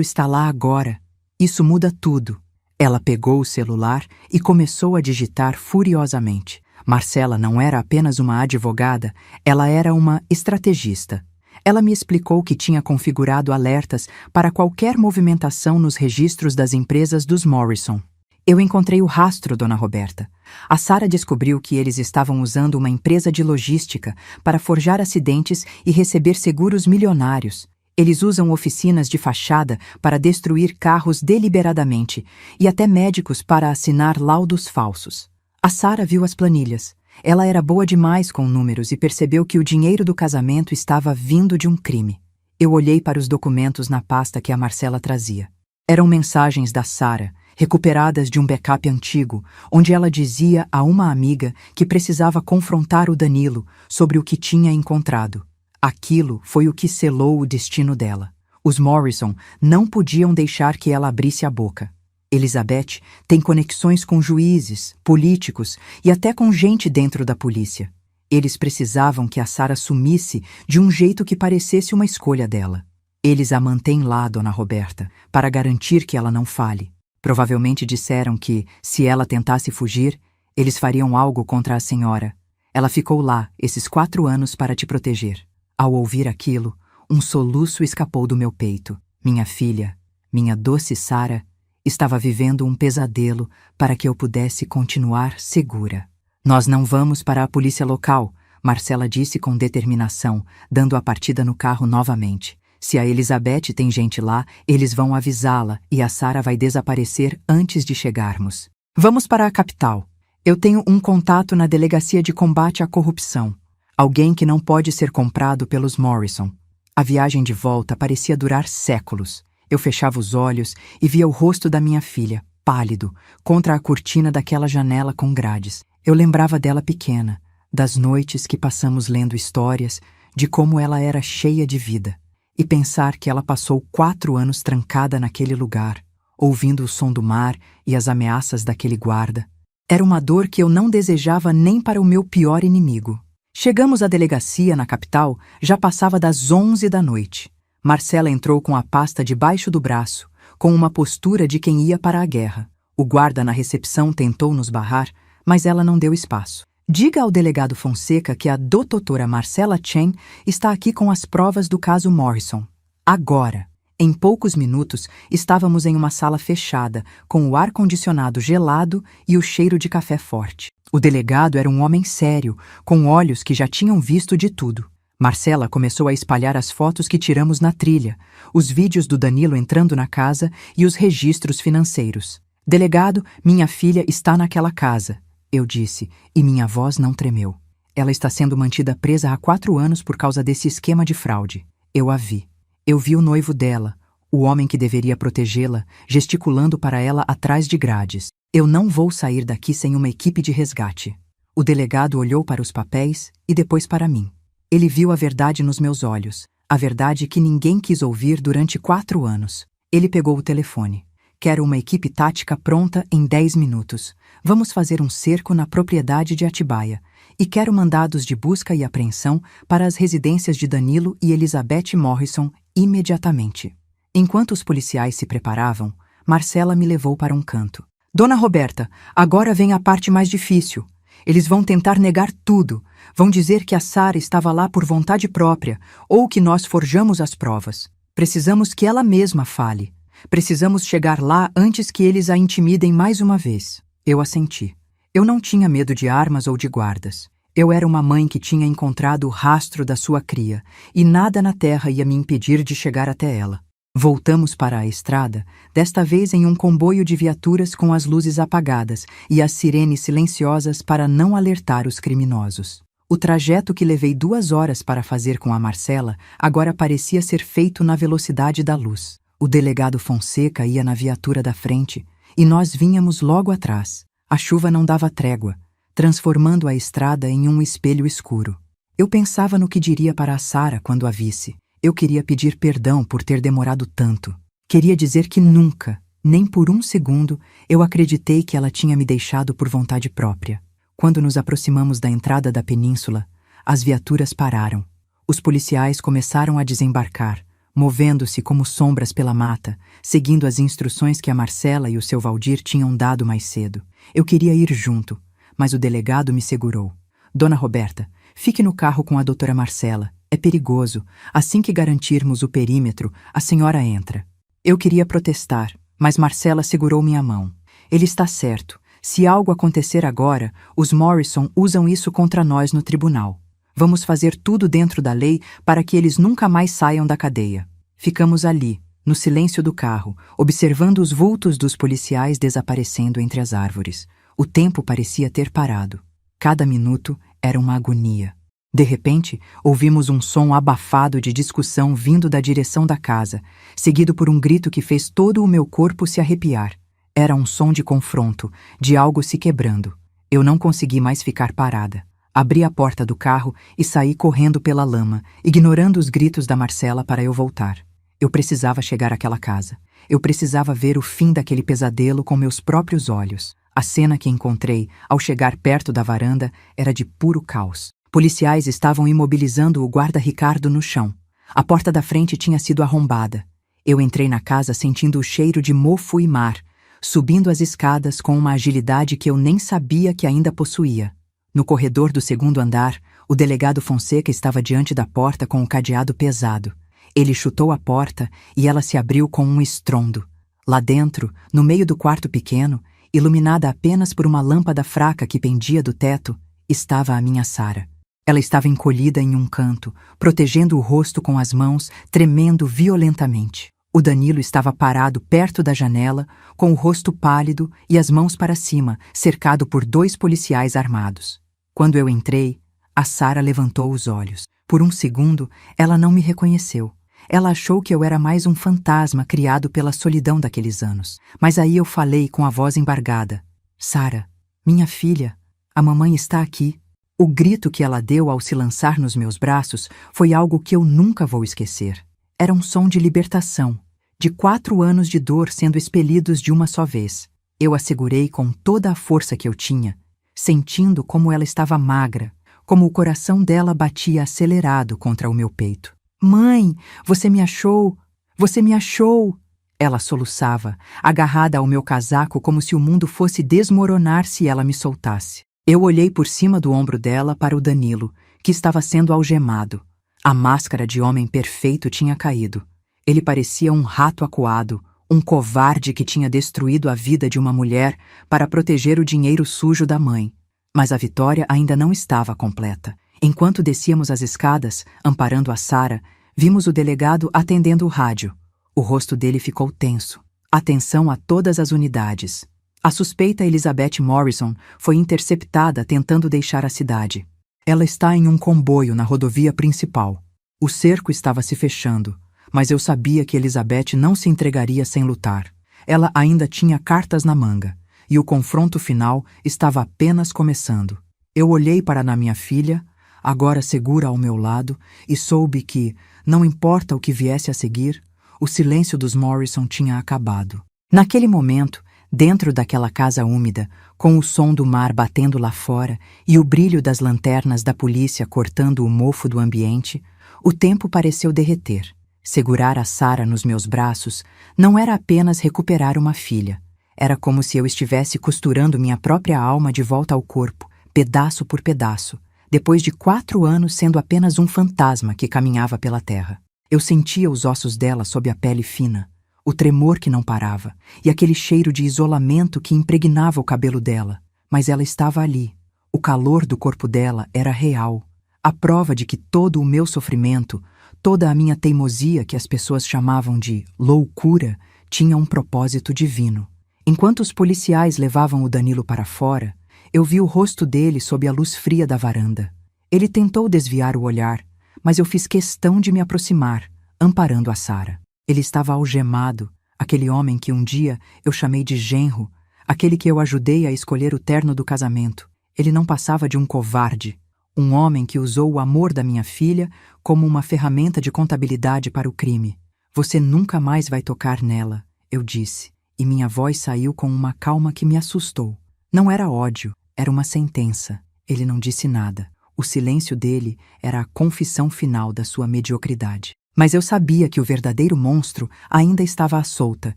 está lá agora. Isso muda tudo. Ela pegou o celular e começou a digitar furiosamente. Marcela não era apenas uma advogada, ela era uma estrategista. Ela me explicou que tinha configurado alertas para qualquer movimentação nos registros das empresas dos Morrison. Eu encontrei o rastro, Dona Roberta. A Sara descobriu que eles estavam usando uma empresa de logística para forjar acidentes e receber seguros milionários. Eles usam oficinas de fachada para destruir carros deliberadamente e até médicos para assinar laudos falsos. A Sara viu as planilhas. Ela era boa demais com números e percebeu que o dinheiro do casamento estava vindo de um crime. Eu olhei para os documentos na pasta que a Marcela trazia. Eram mensagens da Sara, recuperadas de um backup antigo, onde ela dizia a uma amiga que precisava confrontar o Danilo sobre o que tinha encontrado. Aquilo foi o que selou o destino dela. Os Morrison não podiam deixar que ela abrisse a boca. Elizabeth tem conexões com juízes, políticos e até com gente dentro da polícia. Eles precisavam que a Sara sumisse de um jeito que parecesse uma escolha dela. Eles a mantêm lá, Dona Roberta, para garantir que ela não fale. Provavelmente disseram que, se ela tentasse fugir, eles fariam algo contra a senhora. Ela ficou lá esses 4 anos para te proteger. Ao ouvir aquilo, um soluço escapou do meu peito. Minha filha, minha doce Sara, estava vivendo um pesadelo para que eu pudesse continuar segura. Nós não vamos para a polícia local, Marcela disse com determinação, dando a partida no carro novamente. Se a Elizabeth tem gente lá, eles vão avisá-la e a Sara vai desaparecer antes de chegarmos. Vamos para a capital. Eu tenho um contato na Delegacia de Combate à Corrupção. Alguém que não pode ser comprado pelos Morrison. A viagem de volta parecia durar séculos. Eu fechava os olhos e via o rosto da minha filha, pálido, contra a cortina daquela janela com grades. Eu lembrava dela pequena, das noites que passamos lendo histórias, de como ela era cheia de vida. E pensar que ela passou 4 anos trancada naquele lugar, ouvindo o som do mar e as ameaças daquele guarda. Era uma dor que eu não desejava nem para o meu pior inimigo. Chegamos à delegacia na capital, já passava das 11 da noite. Marcela entrou com a pasta debaixo do braço, com uma postura de quem ia para a guerra. O guarda na recepção tentou nos barrar, mas ela não deu espaço. Diga ao delegado Fonseca que a doutora Marcela Chen está aqui com as provas do caso Morrison. Agora. Em poucos minutos, estávamos em uma sala fechada, com o ar-condicionado gelado e o cheiro de café forte. O delegado era um homem sério, com olhos que já tinham visto de tudo. Marcela começou a espalhar as fotos que tiramos na trilha, os vídeos do Danilo entrando na casa e os registros financeiros. Delegado, minha filha está naquela casa, eu disse, e minha voz não tremeu. Ela está sendo mantida presa há 4 anos por causa desse esquema de fraude. Eu a vi. Eu vi o noivo dela, o homem que deveria protegê-la, gesticulando para ela atrás de grades. Eu não vou sair daqui sem uma equipe de resgate. O delegado olhou para os papéis e depois para mim. Ele viu a verdade nos meus olhos, a verdade que ninguém quis ouvir durante 4 anos. Ele pegou o telefone. Quero uma equipe tática pronta em 10 minutos. Vamos fazer um cerco na propriedade de Atibaia. E quero mandados de busca e apreensão para as residências de Danilo e Elizabeth Morrison imediatamente. Enquanto os policiais se preparavam, Marcela me levou para um canto. Dona Roberta, agora vem a parte mais difícil. Eles vão tentar negar tudo. Vão dizer que a Sara estava lá por vontade própria ou que nós forjamos as provas. Precisamos que ela mesma fale. Precisamos chegar lá antes que eles a intimidem mais uma vez. Eu assenti. Eu não tinha medo de armas ou de guardas. Eu era uma mãe que tinha encontrado o rastro da sua cria, e nada na terra ia me impedir de chegar até ela. Voltamos para a estrada, desta vez em um comboio de viaturas com as luzes apagadas e as sirenes silenciosas para não alertar os criminosos. O trajeto que levei 2 horas para fazer com a Marcela agora parecia ser feito na velocidade da luz. O delegado Fonseca ia na viatura da frente e nós vínhamos logo atrás. A chuva não dava trégua, transformando a estrada em um espelho escuro. Eu pensava no que diria para a Sara quando a visse. Eu queria pedir perdão por ter demorado tanto. Queria dizer que nunca, nem por um segundo, eu acreditei que ela tinha me deixado por vontade própria. Quando nos aproximamos da entrada da península, as viaturas pararam. Os policiais começaram a desembarcar, movendo-se como sombras pela mata, seguindo as instruções que a Marcela e o seu Valdir tinham dado mais cedo. Eu queria ir junto, mas o delegado me segurou. Dona Roberta, fique no carro com a doutora Marcela. É perigoso. Assim que garantirmos o perímetro, a senhora entra. Eu queria protestar, mas Marcela segurou minha mão. Ele está certo. Se algo acontecer agora, os Morrison usam isso contra nós no tribunal. Vamos fazer tudo dentro da lei para que eles nunca mais saiam da cadeia. Ficamos ali, no silêncio do carro, observando os vultos dos policiais desaparecendo entre as árvores. O tempo parecia ter parado. Cada minuto era uma agonia. De repente, ouvimos um som abafado de discussão vindo da direção da casa, seguido por um grito que fez todo o meu corpo se arrepiar. Era um som de confronto, de algo se quebrando. Eu não consegui mais ficar parada. Abri a porta do carro e saí correndo pela lama, ignorando os gritos da Marcela para eu voltar. Eu precisava chegar àquela casa. Eu precisava ver o fim daquele pesadelo com meus próprios olhos. A cena que encontrei, ao chegar perto da varanda, era de puro caos. Policiais estavam imobilizando o guarda Ricardo no chão. A porta da frente tinha sido arrombada. Eu entrei na casa sentindo o cheiro de mofo e mar, subindo as escadas com uma agilidade que eu nem sabia que ainda possuía. No corredor do 2º andar, o delegado Fonseca estava diante da porta com o cadeado pesado. Ele chutou a porta e ela se abriu com um estrondo. Lá dentro, no meio do quarto pequeno, iluminada apenas por uma lâmpada fraca que pendia do teto, estava a minha Sara. Ela estava encolhida em um canto, protegendo o rosto com as mãos, tremendo violentamente. O Danilo estava parado perto da janela, com o rosto pálido e as mãos para cima, cercado por 2 policiais armados. Quando eu entrei, a Sara levantou os olhos. Por um segundo, ela não me reconheceu. Ela achou que eu era mais um fantasma criado pela solidão daqueles anos. Mas aí eu falei com a voz embargada. Sara, minha filha, a mamãe está aqui. O grito que ela deu ao se lançar nos meus braços foi algo que eu nunca vou esquecer. Era um som de libertação, de 4 anos de dor sendo expelidos de uma só vez. Eu a segurei com toda a força que eu tinha, sentindo como ela estava magra, como o coração dela batia acelerado contra o meu peito. Mãe, você me achou! Você me achou! Ela soluçava, agarrada ao meu casaco como se o mundo fosse desmoronar se ela me soltasse. Eu olhei por cima do ombro dela para o Danilo, que estava sendo algemado. A máscara de homem perfeito tinha caído. Ele parecia um rato acuado, um covarde que tinha destruído a vida de uma mulher para proteger o dinheiro sujo da mãe. Mas a vitória ainda não estava completa. Enquanto descíamos as escadas, amparando a Sara, vimos o delegado atendendo o rádio. O rosto dele ficou tenso. Atenção a todas as unidades. A suspeita Elizabeth Morrison foi interceptada tentando deixar a cidade. Ela está em um comboio na rodovia principal. O cerco estava se fechando, mas eu sabia que Elizabeth não se entregaria sem lutar. Ela ainda tinha cartas na manga, e o confronto final estava apenas começando. Eu olhei para minha filha, agora segura ao meu lado, e soube que, não importa o que viesse a seguir, o silêncio dos Morrison tinha acabado. Naquele momento, dentro daquela casa úmida, com o som do mar batendo lá fora e o brilho das lanternas da polícia cortando o mofo do ambiente, o tempo pareceu derreter. Segurar a Sara nos meus braços não era apenas recuperar uma filha. Era como se eu estivesse costurando minha própria alma de volta ao corpo, pedaço por pedaço, depois de 4 anos sendo apenas um fantasma que caminhava pela terra. Eu sentia os ossos dela sob a pele fina, o tremor que não parava, e aquele cheiro de isolamento que impregnava o cabelo dela. Mas ela estava ali, O calor do corpo dela era real, a prova de que todo o meu sofrimento, toda a minha teimosia que as pessoas chamavam de loucura, tinha um propósito divino. Enquanto os policiais levavam o Danilo para fora, eu vi o rosto dele sob a luz fria da varanda. Ele tentou desviar o olhar, mas eu fiz questão de me aproximar, amparando a Sara. Ele estava algemado, aquele homem que um dia eu chamei de genro, aquele que eu ajudei a escolher o terno do casamento. Ele não passava de um covarde, um homem que usou o amor da minha filha como uma ferramenta de contabilidade para o crime. Você nunca mais vai tocar nela, eu disse, e minha voz saiu com uma calma que me assustou. Não era ódio, era uma sentença. Ele não disse nada. O silêncio dele era a confissão final da sua mediocridade. Mas eu sabia que o verdadeiro monstro ainda estava à solta,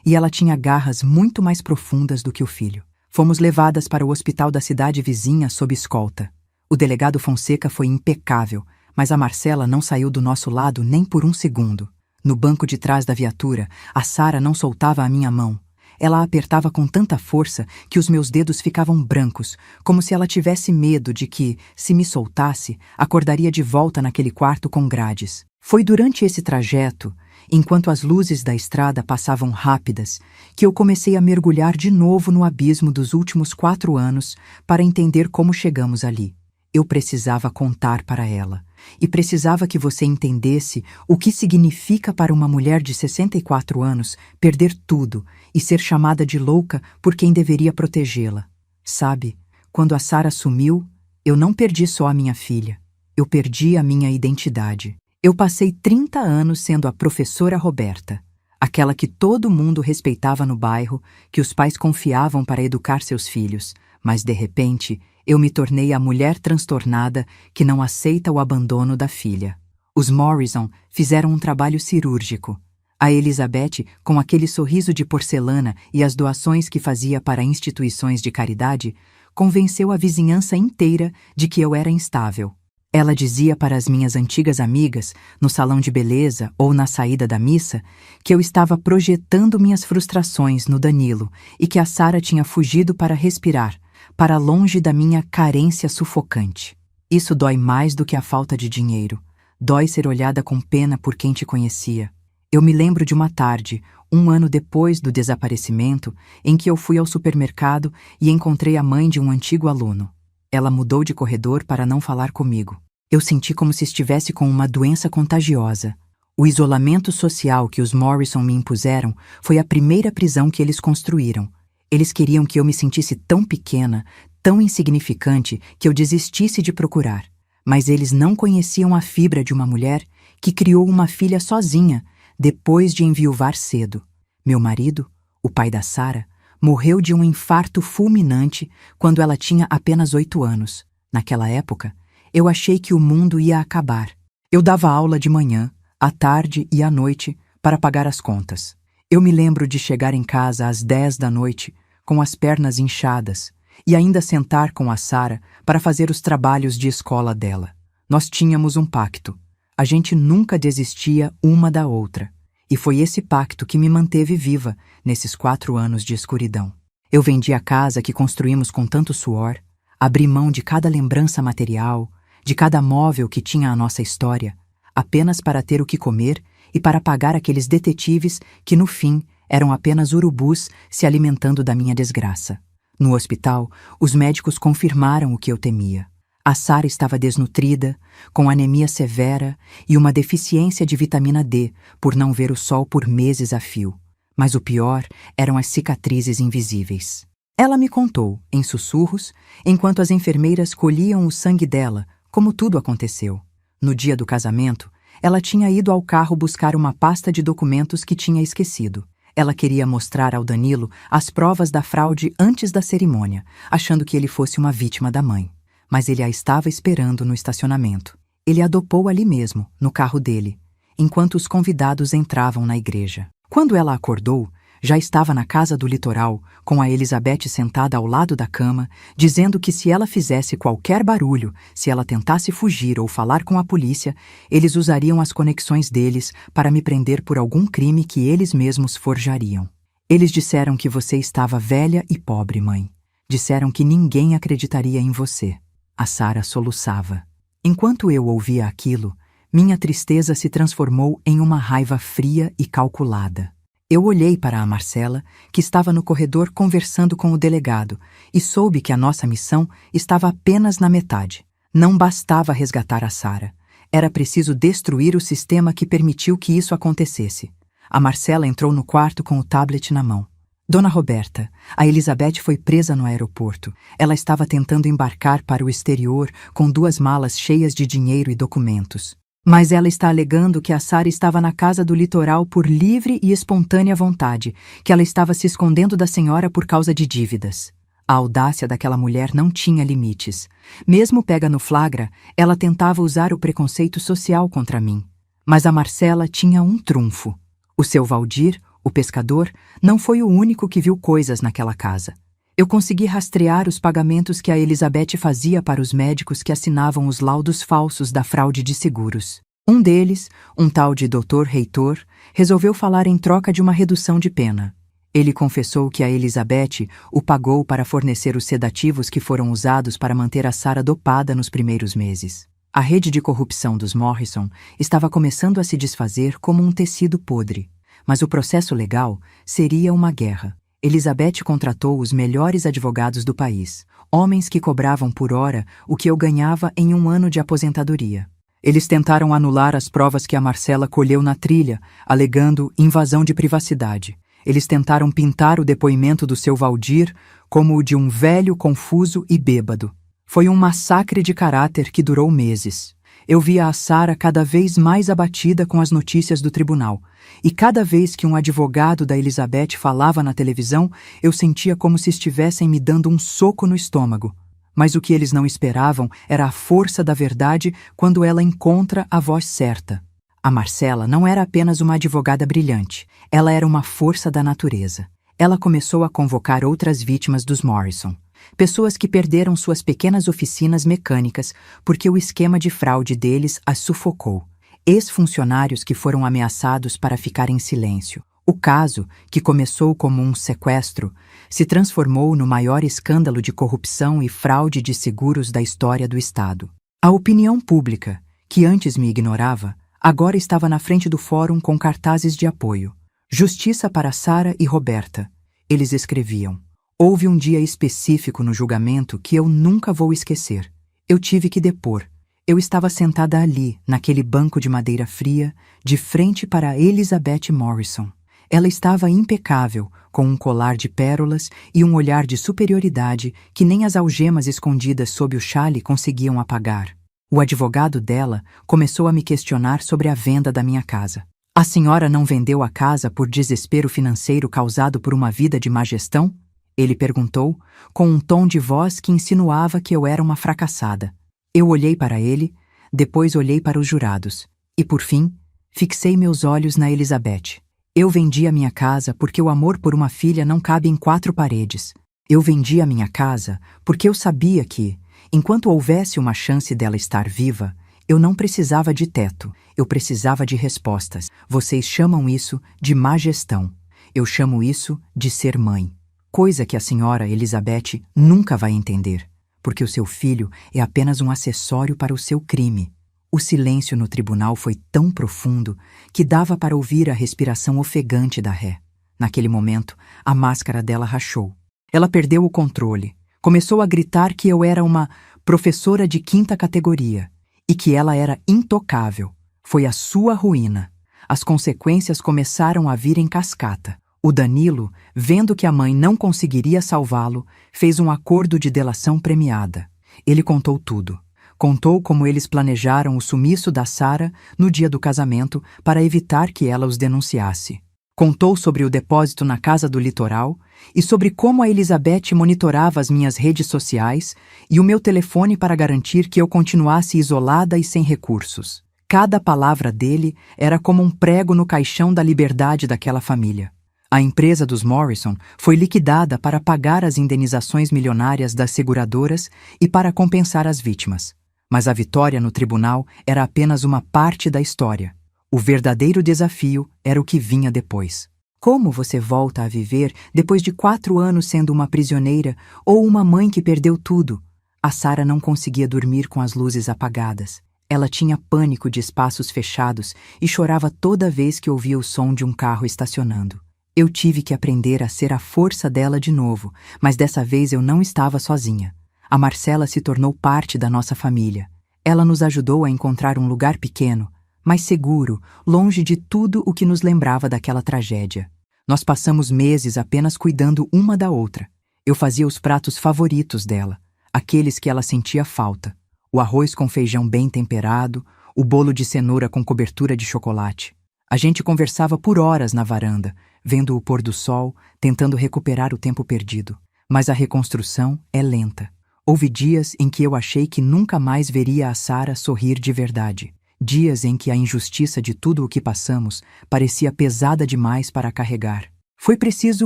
e ela tinha garras muito mais profundas do que o filho. Fomos levadas para o hospital da cidade vizinha sob escolta. O delegado Fonseca foi impecável, mas a Marcela não saiu do nosso lado nem por um segundo. No banco de trás da viatura, a Sara não soltava a minha mão. Ela a apertava com tanta força que os meus dedos ficavam brancos, como se ela tivesse medo de que, se me soltasse, acordaria de volta naquele quarto com grades. Foi durante esse trajeto, enquanto as luzes da estrada passavam rápidas, que eu comecei a mergulhar de novo no abismo dos últimos 4 anos para entender como chegamos ali. Eu precisava contar para ela, e precisava que você entendesse o que significa para uma mulher de 64 anos perder tudo e ser chamada de louca por quem deveria protegê-la. Sabe, quando a Sara sumiu, eu não perdi só a minha filha, eu perdi a minha identidade. Eu passei 30 anos sendo a professora Roberta, aquela que todo mundo respeitava no bairro, que os pais confiavam para educar seus filhos, mas de repente eu me tornei a mulher transtornada que não aceita o abandono da filha. Os Morrison fizeram um trabalho cirúrgico. A Elizabeth, com aquele sorriso de porcelana e as doações que fazia para instituições de caridade, convenceu a vizinhança inteira de que eu era instável. Ela dizia para as minhas antigas amigas, no salão de beleza ou na saída da missa, que eu estava projetando minhas frustrações no Danilo e que a Sara tinha fugido para respirar, para longe da minha carência sufocante. Isso dói mais do que a falta de dinheiro. Dói ser olhada com pena por quem te conhecia. Eu me lembro de uma tarde, 1 ano depois do desaparecimento, em que eu fui ao supermercado e encontrei a mãe de um antigo aluno. Ela mudou de corredor para não falar comigo. Eu senti como se estivesse com uma doença contagiosa. O isolamento social que os Morrison me impuseram foi a primeira prisão que eles construíram. Eles queriam que eu me sentisse tão pequena, tão insignificante, que eu desistisse de procurar. Mas eles não conheciam a fibra de uma mulher que criou uma filha sozinha, depois de enviuvar cedo. Meu marido, o pai da Sara, morreu de um infarto fulminante quando ela tinha apenas 8 anos. Naquela época, eu achei que o mundo ia acabar. Eu dava aula de manhã, à tarde e à noite para pagar as contas. Eu me lembro de chegar em casa às 10 da noite, com as pernas inchadas, e ainda sentar com a Sara para fazer os trabalhos de escola dela. Nós tínhamos um pacto. A gente nunca desistia uma da outra. E foi esse pacto que me manteve viva nesses 4 anos de escuridão. Eu vendi a casa que construímos com tanto suor, abri mão de cada lembrança material, de cada móvel que tinha a nossa história, apenas para ter o que comer e para pagar aqueles detetives que, no fim, eram apenas urubus se alimentando da minha desgraça. No hospital, os médicos confirmaram o que eu temia. A Sara estava desnutrida, com anemia severa e uma deficiência de vitamina D por não ver o sol por meses a fio. Mas o pior eram as cicatrizes invisíveis. Ela me contou, em sussurros, enquanto as enfermeiras colhiam o sangue dela, como tudo aconteceu. No dia do casamento, ela tinha ido ao carro buscar uma pasta de documentos que tinha esquecido. Ela queria mostrar ao Danilo as provas da fraude antes da cerimônia, achando que ele fosse uma vítima da mãe. Mas ele a estava esperando no estacionamento. Ele a dopou ali mesmo, no carro dele, enquanto os convidados entravam na igreja. Quando ela acordou, já estava na casa do litoral, com a Elizabeth sentada ao lado da cama, dizendo que se ela fizesse qualquer barulho, se ela tentasse fugir ou falar com a polícia, eles usariam as conexões deles para me prender por algum crime que eles mesmos forjariam. Eles disseram que você estava velha e pobre, mãe. Disseram que ninguém acreditaria em você. A Sara soluçava. Enquanto eu ouvia aquilo, minha tristeza se transformou em uma raiva fria e calculada. Eu olhei para a Marcela, que estava no corredor conversando com o delegado, e soube que a nossa missão estava apenas na metade. Não bastava resgatar a Sara. Era preciso destruir o sistema que permitiu que isso acontecesse. A Marcela entrou no quarto com o tablet na mão. Dona Roberta, a Elizabeth foi presa no aeroporto. Ela estava tentando embarcar para o exterior com 2 malas cheias de dinheiro e documentos. Mas ela está alegando que a Sara estava na casa do litoral por livre e espontânea vontade, que ela estava se escondendo da senhora por causa de dívidas. A audácia daquela mulher não tinha limites. Mesmo pega no flagra, ela tentava usar o preconceito social contra mim. Mas a Marcela tinha um trunfo. O seu Valdir, o pescador, não foi o único que viu coisas naquela casa. Eu consegui rastrear os pagamentos que a Elizabeth fazia para os médicos que assinavam os laudos falsos da fraude de seguros. Um deles, um tal de Dr. Reitor, resolveu falar em troca de uma redução de pena. Ele confessou que a Elizabeth o pagou para fornecer os sedativos que foram usados para manter a Sara dopada nos primeiros meses. A rede de corrupção dos Morrison estava começando a se desfazer como um tecido podre. Mas o processo legal seria uma guerra. Elizabeth contratou os melhores advogados do país, homens que cobravam por hora o que eu ganhava em um ano de aposentadoria. Eles tentaram anular as provas que a Marcela colheu na trilha, alegando invasão de privacidade. Eles tentaram pintar o depoimento do seu Valdir como o de um velho confuso e bêbado. Foi um massacre de caráter que durou meses. Eu via a Sara cada vez mais abatida com as notícias do tribunal, e cada vez que um advogado da Elizabeth falava na televisão, eu sentia como se estivessem me dando um soco no estômago. Mas o que eles não esperavam era a força da verdade quando ela encontra a voz certa. A Marcela não era apenas uma advogada brilhante, ela era uma força da natureza. Ela começou a convocar outras vítimas dos Morrison. Pessoas que perderam suas pequenas oficinas mecânicas porque o esquema de fraude deles as sufocou. Ex-funcionários que foram ameaçados para ficar em silêncio. O caso, que começou como um sequestro, se transformou no maior escândalo de corrupção e fraude de seguros da história do Estado. A opinião pública, que antes me ignorava, agora estava na frente do fórum com cartazes de apoio. Justiça para Sara e Roberta. Eles escreviam. Houve um dia específico no julgamento que eu nunca vou esquecer. Eu tive que depor. Eu estava sentada ali, naquele banco de madeira fria, de frente para Elizabeth Morrison. Ela estava impecável, com um colar de pérolas e um olhar de superioridade que nem as algemas escondidas sob o xale conseguiam apagar. O advogado dela começou a me questionar sobre a venda da minha casa. A senhora não vendeu a casa por desespero financeiro causado por uma vida de má gestão? Ele perguntou, com um tom de voz que insinuava que eu era uma fracassada. Eu olhei para ele, depois olhei para os jurados, e por fim, fixei meus olhos na Elizabeth. Eu vendi a minha casa porque o amor por uma filha não cabe em 4 paredes. Eu vendi a minha casa porque eu sabia que, enquanto houvesse uma chance dela estar viva, eu não precisava de teto, eu precisava de respostas. Vocês chamam isso de má gestão. Eu chamo isso de ser mãe. Coisa que a senhora Elizabeth nunca vai entender, porque o seu filho é apenas um acessório para o seu crime. O silêncio no tribunal foi tão profundo que dava para ouvir a respiração ofegante da ré. Naquele momento, a máscara dela rachou. Ela perdeu o controle. Começou a gritar que eu era uma professora de 5ª categoria e que ela era intocável. Foi a sua ruína. As consequências começaram a vir em cascata. O Danilo, vendo que a mãe não conseguiria salvá-lo, fez um acordo de delação premiada. Ele contou tudo. Contou como eles planejaram o sumiço da Sara no dia do casamento para evitar que ela os denunciasse. Contou sobre o depósito na casa do litoral e sobre como a Elizabeth monitorava as minhas redes sociais e o meu telefone para garantir que eu continuasse isolada e sem recursos. Cada palavra dele era como um prego no caixão da liberdade daquela família. A empresa dos Morrison foi liquidada para pagar as indenizações milionárias das seguradoras e para compensar as vítimas. Mas a vitória no tribunal era apenas uma parte da história. O verdadeiro desafio era o que vinha depois. Como você volta a viver depois de 4 anos sendo uma prisioneira ou uma mãe que perdeu tudo? A Sarah não conseguia dormir com as luzes apagadas. Ela tinha pânico de espaços fechados e chorava toda vez que ouvia o som de um carro estacionando. Eu tive que aprender a ser a força dela de novo, mas dessa vez eu não estava sozinha. A Marcela se tornou parte da nossa família. Ela nos ajudou a encontrar um lugar pequeno, mas seguro, longe de tudo o que nos lembrava daquela tragédia. Nós passamos meses apenas cuidando uma da outra. Eu fazia os pratos favoritos dela, aqueles que ela sentia falta. O arroz com feijão bem temperado, o bolo de cenoura com cobertura de chocolate. A gente conversava por horas na varanda, vendo o pôr do sol, tentando recuperar o tempo perdido. Mas a reconstrução é lenta. Houve dias em que eu achei que nunca mais veria a Sarah sorrir de verdade. Dias em que a injustiça de tudo o que passamos parecia pesada demais para carregar. Foi preciso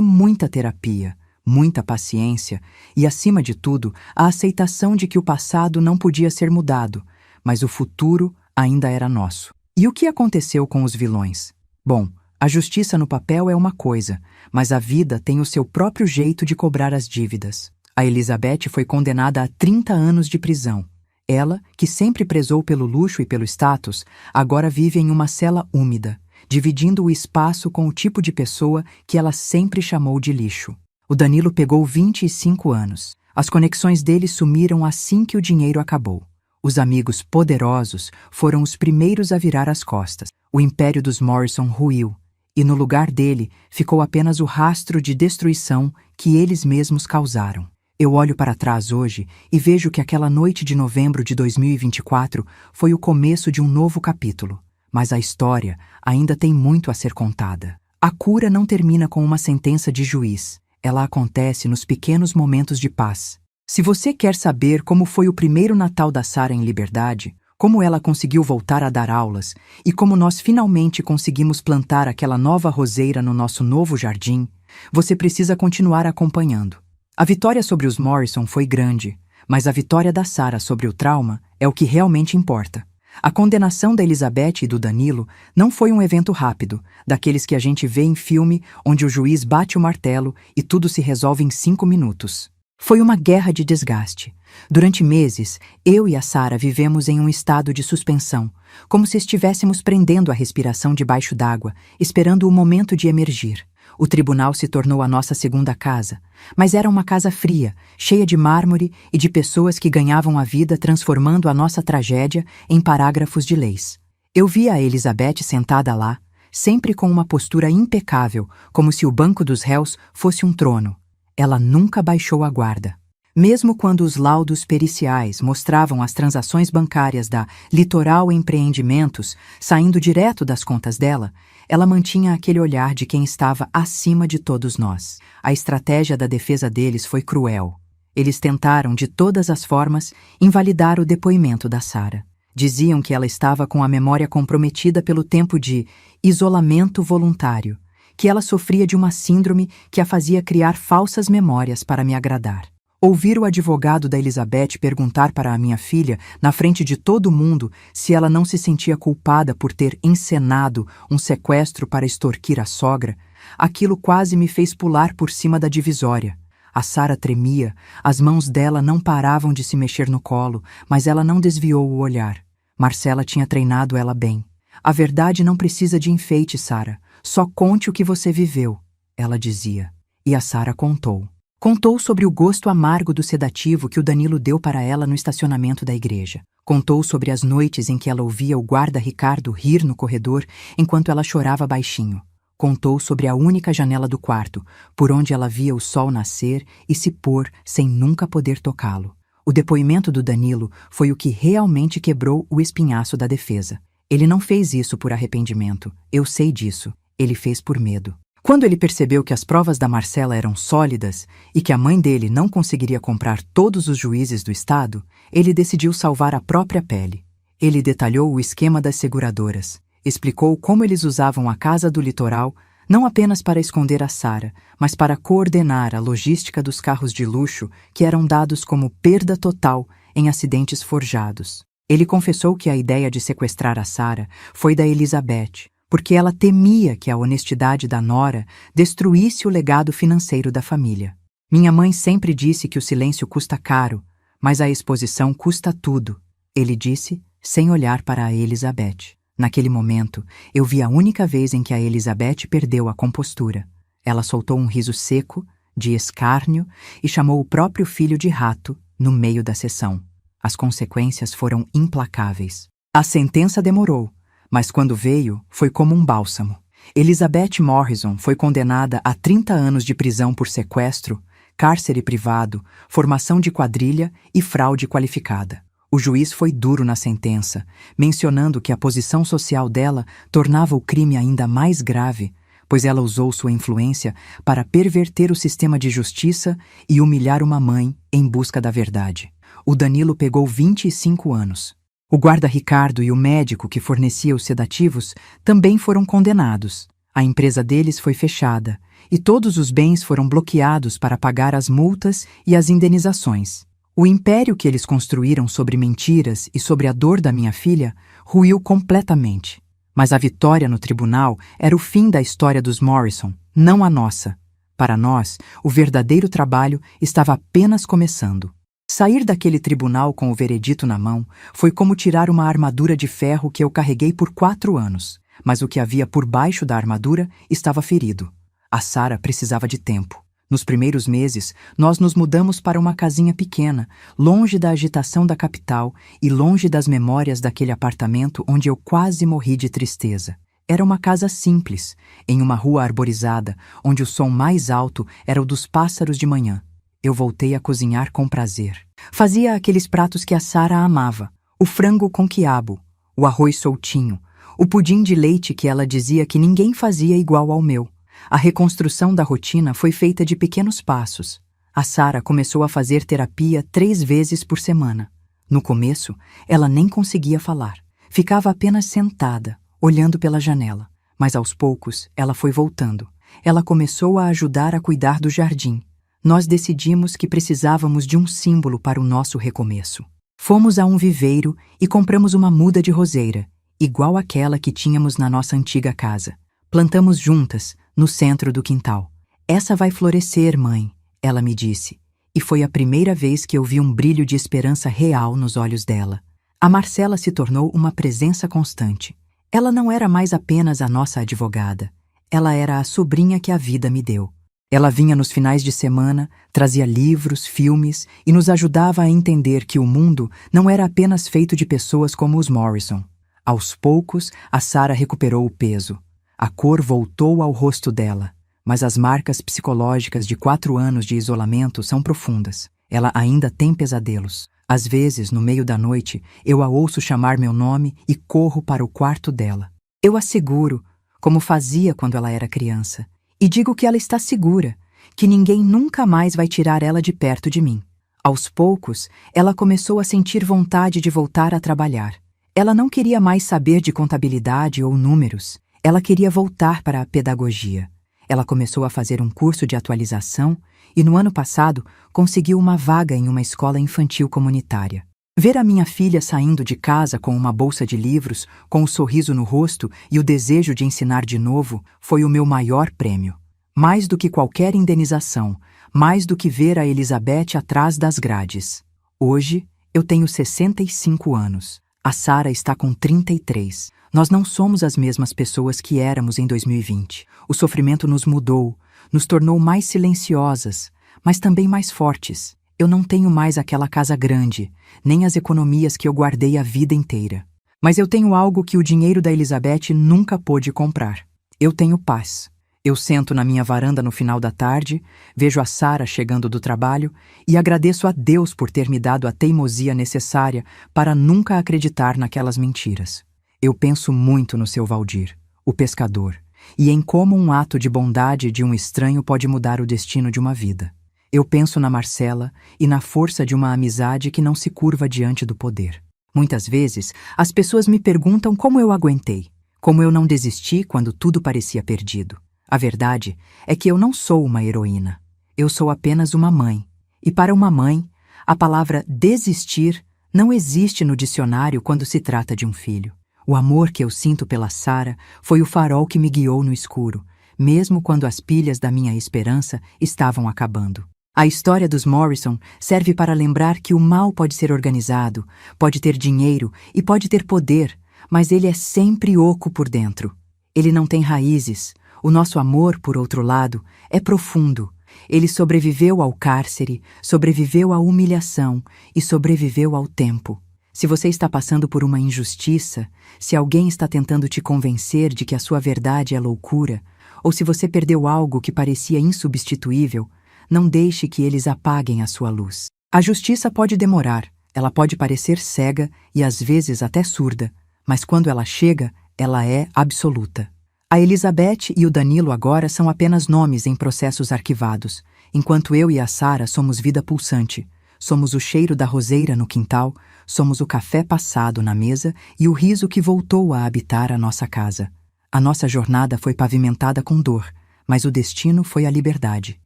muita terapia, muita paciência e, acima de tudo, a aceitação de que o passado não podia ser mudado, mas o futuro ainda era nosso. E o que aconteceu com os vilões? Bom, a justiça no papel é uma coisa, mas a vida tem o seu próprio jeito de cobrar as dívidas. A Elizabeth foi condenada a 30 anos de prisão. Ela, que sempre prezou pelo luxo e pelo status, agora vive em uma cela úmida, dividindo o espaço com o tipo de pessoa que ela sempre chamou de lixo. O Danilo pegou 25 anos. As conexões dele sumiram assim que o dinheiro acabou. Os amigos poderosos foram os primeiros a virar as costas. O império dos Morrison ruiu, e no lugar dele ficou apenas o rastro de destruição que eles mesmos causaram. Eu olho para trás hoje e vejo que aquela noite de novembro de 2024 foi o começo de um novo capítulo. Mas a história ainda tem muito a ser contada. A cura não termina com uma sentença de juiz. Ela acontece nos pequenos momentos de paz. Se você quer saber como foi o primeiro Natal da Sarah em liberdade, como ela conseguiu voltar a dar aulas e como nós finalmente conseguimos plantar aquela nova roseira no nosso novo jardim, você precisa continuar acompanhando. A vitória sobre os Morrison foi grande, mas a vitória da Sarah sobre o trauma é o que realmente importa. A condenação da Elizabeth e do Danilo não foi um evento rápido, daqueles que a gente vê em filme onde o juiz bate o martelo e tudo se resolve em 5 minutos. Foi uma guerra de desgaste. Durante meses, eu e a Sarah vivemos em um estado de suspensão, como se estivéssemos prendendo a respiração debaixo d'água, esperando o momento de emergir. O tribunal se tornou a nossa segunda casa, mas era uma casa fria, cheia de mármore e de pessoas que ganhavam a vida transformando a nossa tragédia em parágrafos de leis. Eu via a Elizabeth sentada lá, sempre com uma postura impecável, como se o banco dos réus fosse um trono. Ela nunca baixou a guarda. Mesmo quando os laudos periciais mostravam as transações bancárias da Litoral Empreendimentos saindo direto das contas dela, ela mantinha aquele olhar de quem estava acima de todos nós. A estratégia da defesa deles foi cruel. Eles tentaram, de todas as formas, invalidar o depoimento da Sarah. Diziam que ela estava com a memória comprometida pelo tempo de isolamento voluntário, que ela sofria de uma síndrome que a fazia criar falsas memórias para me agradar. Ouvir o advogado da Elizabeth perguntar para a minha filha, na frente de todo mundo, se ela não se sentia culpada por ter encenado um sequestro para extorquir a sogra, aquilo quase me fez pular por cima da divisória. A Sarah tremia, as mãos dela não paravam de se mexer no colo, mas ela não desviou o olhar. Marcela tinha treinado ela bem. A verdade não precisa de enfeite, Sarah. Só conte o que você viveu, ela dizia. E a Sarah contou. Contou sobre o gosto amargo do sedativo que o Danilo deu para ela no estacionamento da igreja. Contou sobre as noites em que ela ouvia o guarda Ricardo rir no corredor enquanto ela chorava baixinho. Contou sobre a única janela do quarto, por onde ela via o sol nascer e se pôr sem nunca poder tocá-lo. O depoimento do Danilo foi o que realmente quebrou o espinhaço da defesa. Ele não fez isso por arrependimento, eu sei disso. Ele fez por medo. Quando ele percebeu que as provas da Marcela eram sólidas e que a mãe dele não conseguiria comprar todos os juízes do estado, ele decidiu salvar a própria pele. Ele detalhou o esquema das seguradoras, explicou como eles usavam a Casa do Litoral não apenas para esconder a Sarah, mas para coordenar a logística dos carros de luxo que eram dados como perda total em acidentes forjados. Ele confessou que a ideia de sequestrar a Sarah foi da Elizabeth, porque ela temia que a honestidade da nora destruísse o legado financeiro da família. Minha mãe sempre disse que o silêncio custa caro, mas a exposição custa tudo, ele disse, sem olhar para a Elizabeth. Naquele momento, eu vi a única vez em que a Elizabeth perdeu a compostura. Ela soltou um riso seco, de escárnio, e chamou o próprio filho de rato no meio da sessão. As consequências foram implacáveis. A sentença demorou, mas quando veio, foi como um bálsamo. Elizabeth Morrison foi condenada a 30 anos de prisão por sequestro, cárcere privado, formação de quadrilha e fraude qualificada. O juiz foi duro na sentença, mencionando que a posição social dela tornava o crime ainda mais grave, pois ela usou sua influência para perverter o sistema de justiça e humilhar uma mãe em busca da verdade. O Danilo pegou 25 anos. O guarda Ricardo e o médico que fornecia os sedativos também foram condenados. A empresa deles foi fechada e todos os bens foram bloqueados para pagar as multas e as indenizações. O império que eles construíram sobre mentiras e sobre a dor da minha filha ruiu completamente. Mas a vitória no tribunal era o fim da história dos Morrison, não a nossa. Para nós, o verdadeiro trabalho estava apenas começando. Sair daquele tribunal com o veredito na mão foi como tirar uma armadura de ferro que eu carreguei por 4 anos, mas o que havia por baixo da armadura estava ferido. A Sarah precisava de tempo. Nos primeiros meses, nós nos mudamos para uma casinha pequena, longe da agitação da capital e longe das memórias daquele apartamento onde eu quase morri de tristeza. Era uma casa simples, em uma rua arborizada, onde o som mais alto era o dos pássaros de manhã. Eu voltei a cozinhar com prazer. Fazia aqueles pratos que a Sarah amava, o frango com quiabo, o arroz soltinho, o pudim de leite que ela dizia que ninguém fazia igual ao meu. A reconstrução da rotina foi feita de pequenos passos. A Sarah começou a fazer terapia 3 vezes por semana. No começo, ela nem conseguia falar. Ficava apenas sentada, olhando pela janela. Mas aos poucos, ela foi voltando. Ela começou a ajudar a cuidar do jardim. Nós decidimos que precisávamos de um símbolo para o nosso recomeço. Fomos a um viveiro e compramos uma muda de roseira, igual àquela que tínhamos na nossa antiga casa. Plantamos juntas, no centro do quintal. Essa vai florescer, mãe, ela me disse, e foi a primeira vez que eu vi um brilho de esperança real nos olhos dela. A Marcela se tornou uma presença constante. Ela não era mais apenas a nossa advogada. Ela era a sobrinha que a vida me deu. Ela vinha nos finais de semana, trazia livros, filmes e nos ajudava a entender que o mundo não era apenas feito de pessoas como os Morrison. Aos poucos, a Sarah recuperou o peso. A cor voltou ao rosto dela, mas as marcas psicológicas de 4 anos de isolamento são profundas. Ela ainda tem pesadelos. Às vezes, no meio da noite, eu a ouço chamar meu nome e corro para o quarto dela. Eu a seguro, como fazia quando ela era criança, e digo que ela está segura, que ninguém nunca mais vai tirar ela de perto de mim. Aos poucos, ela começou a sentir vontade de voltar a trabalhar. Ela não queria mais saber de contabilidade ou números. Ela queria voltar para a pedagogia. Ela começou a fazer um curso de atualização e, no ano passado, conseguiu uma vaga em uma escola infantil comunitária. Ver a minha filha saindo de casa com uma bolsa de livros, com um sorriso no rosto e o desejo de ensinar de novo, foi o meu maior prêmio. Mais do que qualquer indenização, mais do que ver a Elizabeth atrás das grades. Hoje, eu tenho 65 anos. A Sarah está com 33. Nós não somos as mesmas pessoas que éramos em 2020. O sofrimento nos mudou, nos tornou mais silenciosas, mas também mais fortes. Eu não tenho mais aquela casa grande, nem as economias que eu guardei a vida inteira. Mas eu tenho algo que o dinheiro da Elizabeth nunca pôde comprar. Eu tenho paz. Eu sento na minha varanda no final da tarde, vejo a Sarah chegando do trabalho e agradeço a Deus por ter me dado a teimosia necessária para nunca acreditar naquelas mentiras. Eu penso muito no seu Valdir, o pescador, e em como um ato de bondade de um estranho pode mudar o destino de uma vida. Eu penso na Marcela e na força de uma amizade que não se curva diante do poder. Muitas vezes, as pessoas me perguntam como eu aguentei, como eu não desisti quando tudo parecia perdido. A verdade é que eu não sou uma heroína. Eu sou apenas uma mãe. E para uma mãe, a palavra desistir não existe no dicionário quando se trata de um filho. O amor que eu sinto pela Sarah foi o farol que me guiou no escuro, mesmo quando as pilhas da minha esperança estavam acabando. A história dos Morrison serve para lembrar que o mal pode ser organizado, pode ter dinheiro e pode ter poder, mas ele é sempre oco por dentro. Ele não tem raízes. O nosso amor, por outro lado, é profundo. Ele sobreviveu ao cárcere, sobreviveu à humilhação e sobreviveu ao tempo. Se você está passando por uma injustiça, se alguém está tentando te convencer de que a sua verdade é loucura, ou se você perdeu algo que parecia insubstituível, não deixe que eles apaguem a sua luz. A justiça pode demorar, ela pode parecer cega e às vezes até surda, mas quando ela chega, ela é absoluta. A Elizabeth e o Danilo agora são apenas nomes em processos arquivados, enquanto eu e a Sarah somos vida pulsante. Somos o cheiro da roseira no quintal, somos o café passado na mesa e o riso que voltou a habitar a nossa casa. A nossa jornada foi pavimentada com dor, mas o destino foi a liberdade.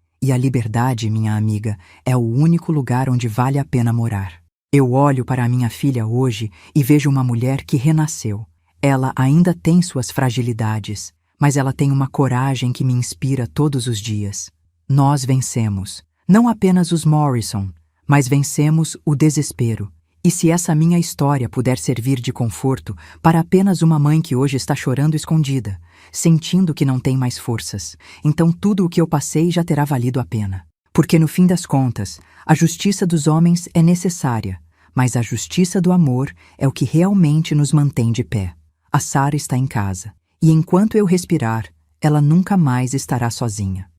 E a liberdade, minha amiga, é o único lugar onde vale a pena morar. Eu olho para a minha filha hoje e vejo uma mulher que renasceu. Ela ainda tem suas fragilidades, mas ela tem uma coragem que me inspira todos os dias. Nós vencemos, não apenas os Morrison, mas vencemos o desespero. E se essa minha história puder servir de conforto para apenas uma mãe que hoje está chorando escondida, sentindo que não tem mais forças, então tudo o que eu passei já terá valido a pena. Porque no fim das contas, a justiça dos homens é necessária, mas a justiça do amor é o que realmente nos mantém de pé. A Sarah está em casa, e enquanto eu respirar, ela nunca mais estará sozinha.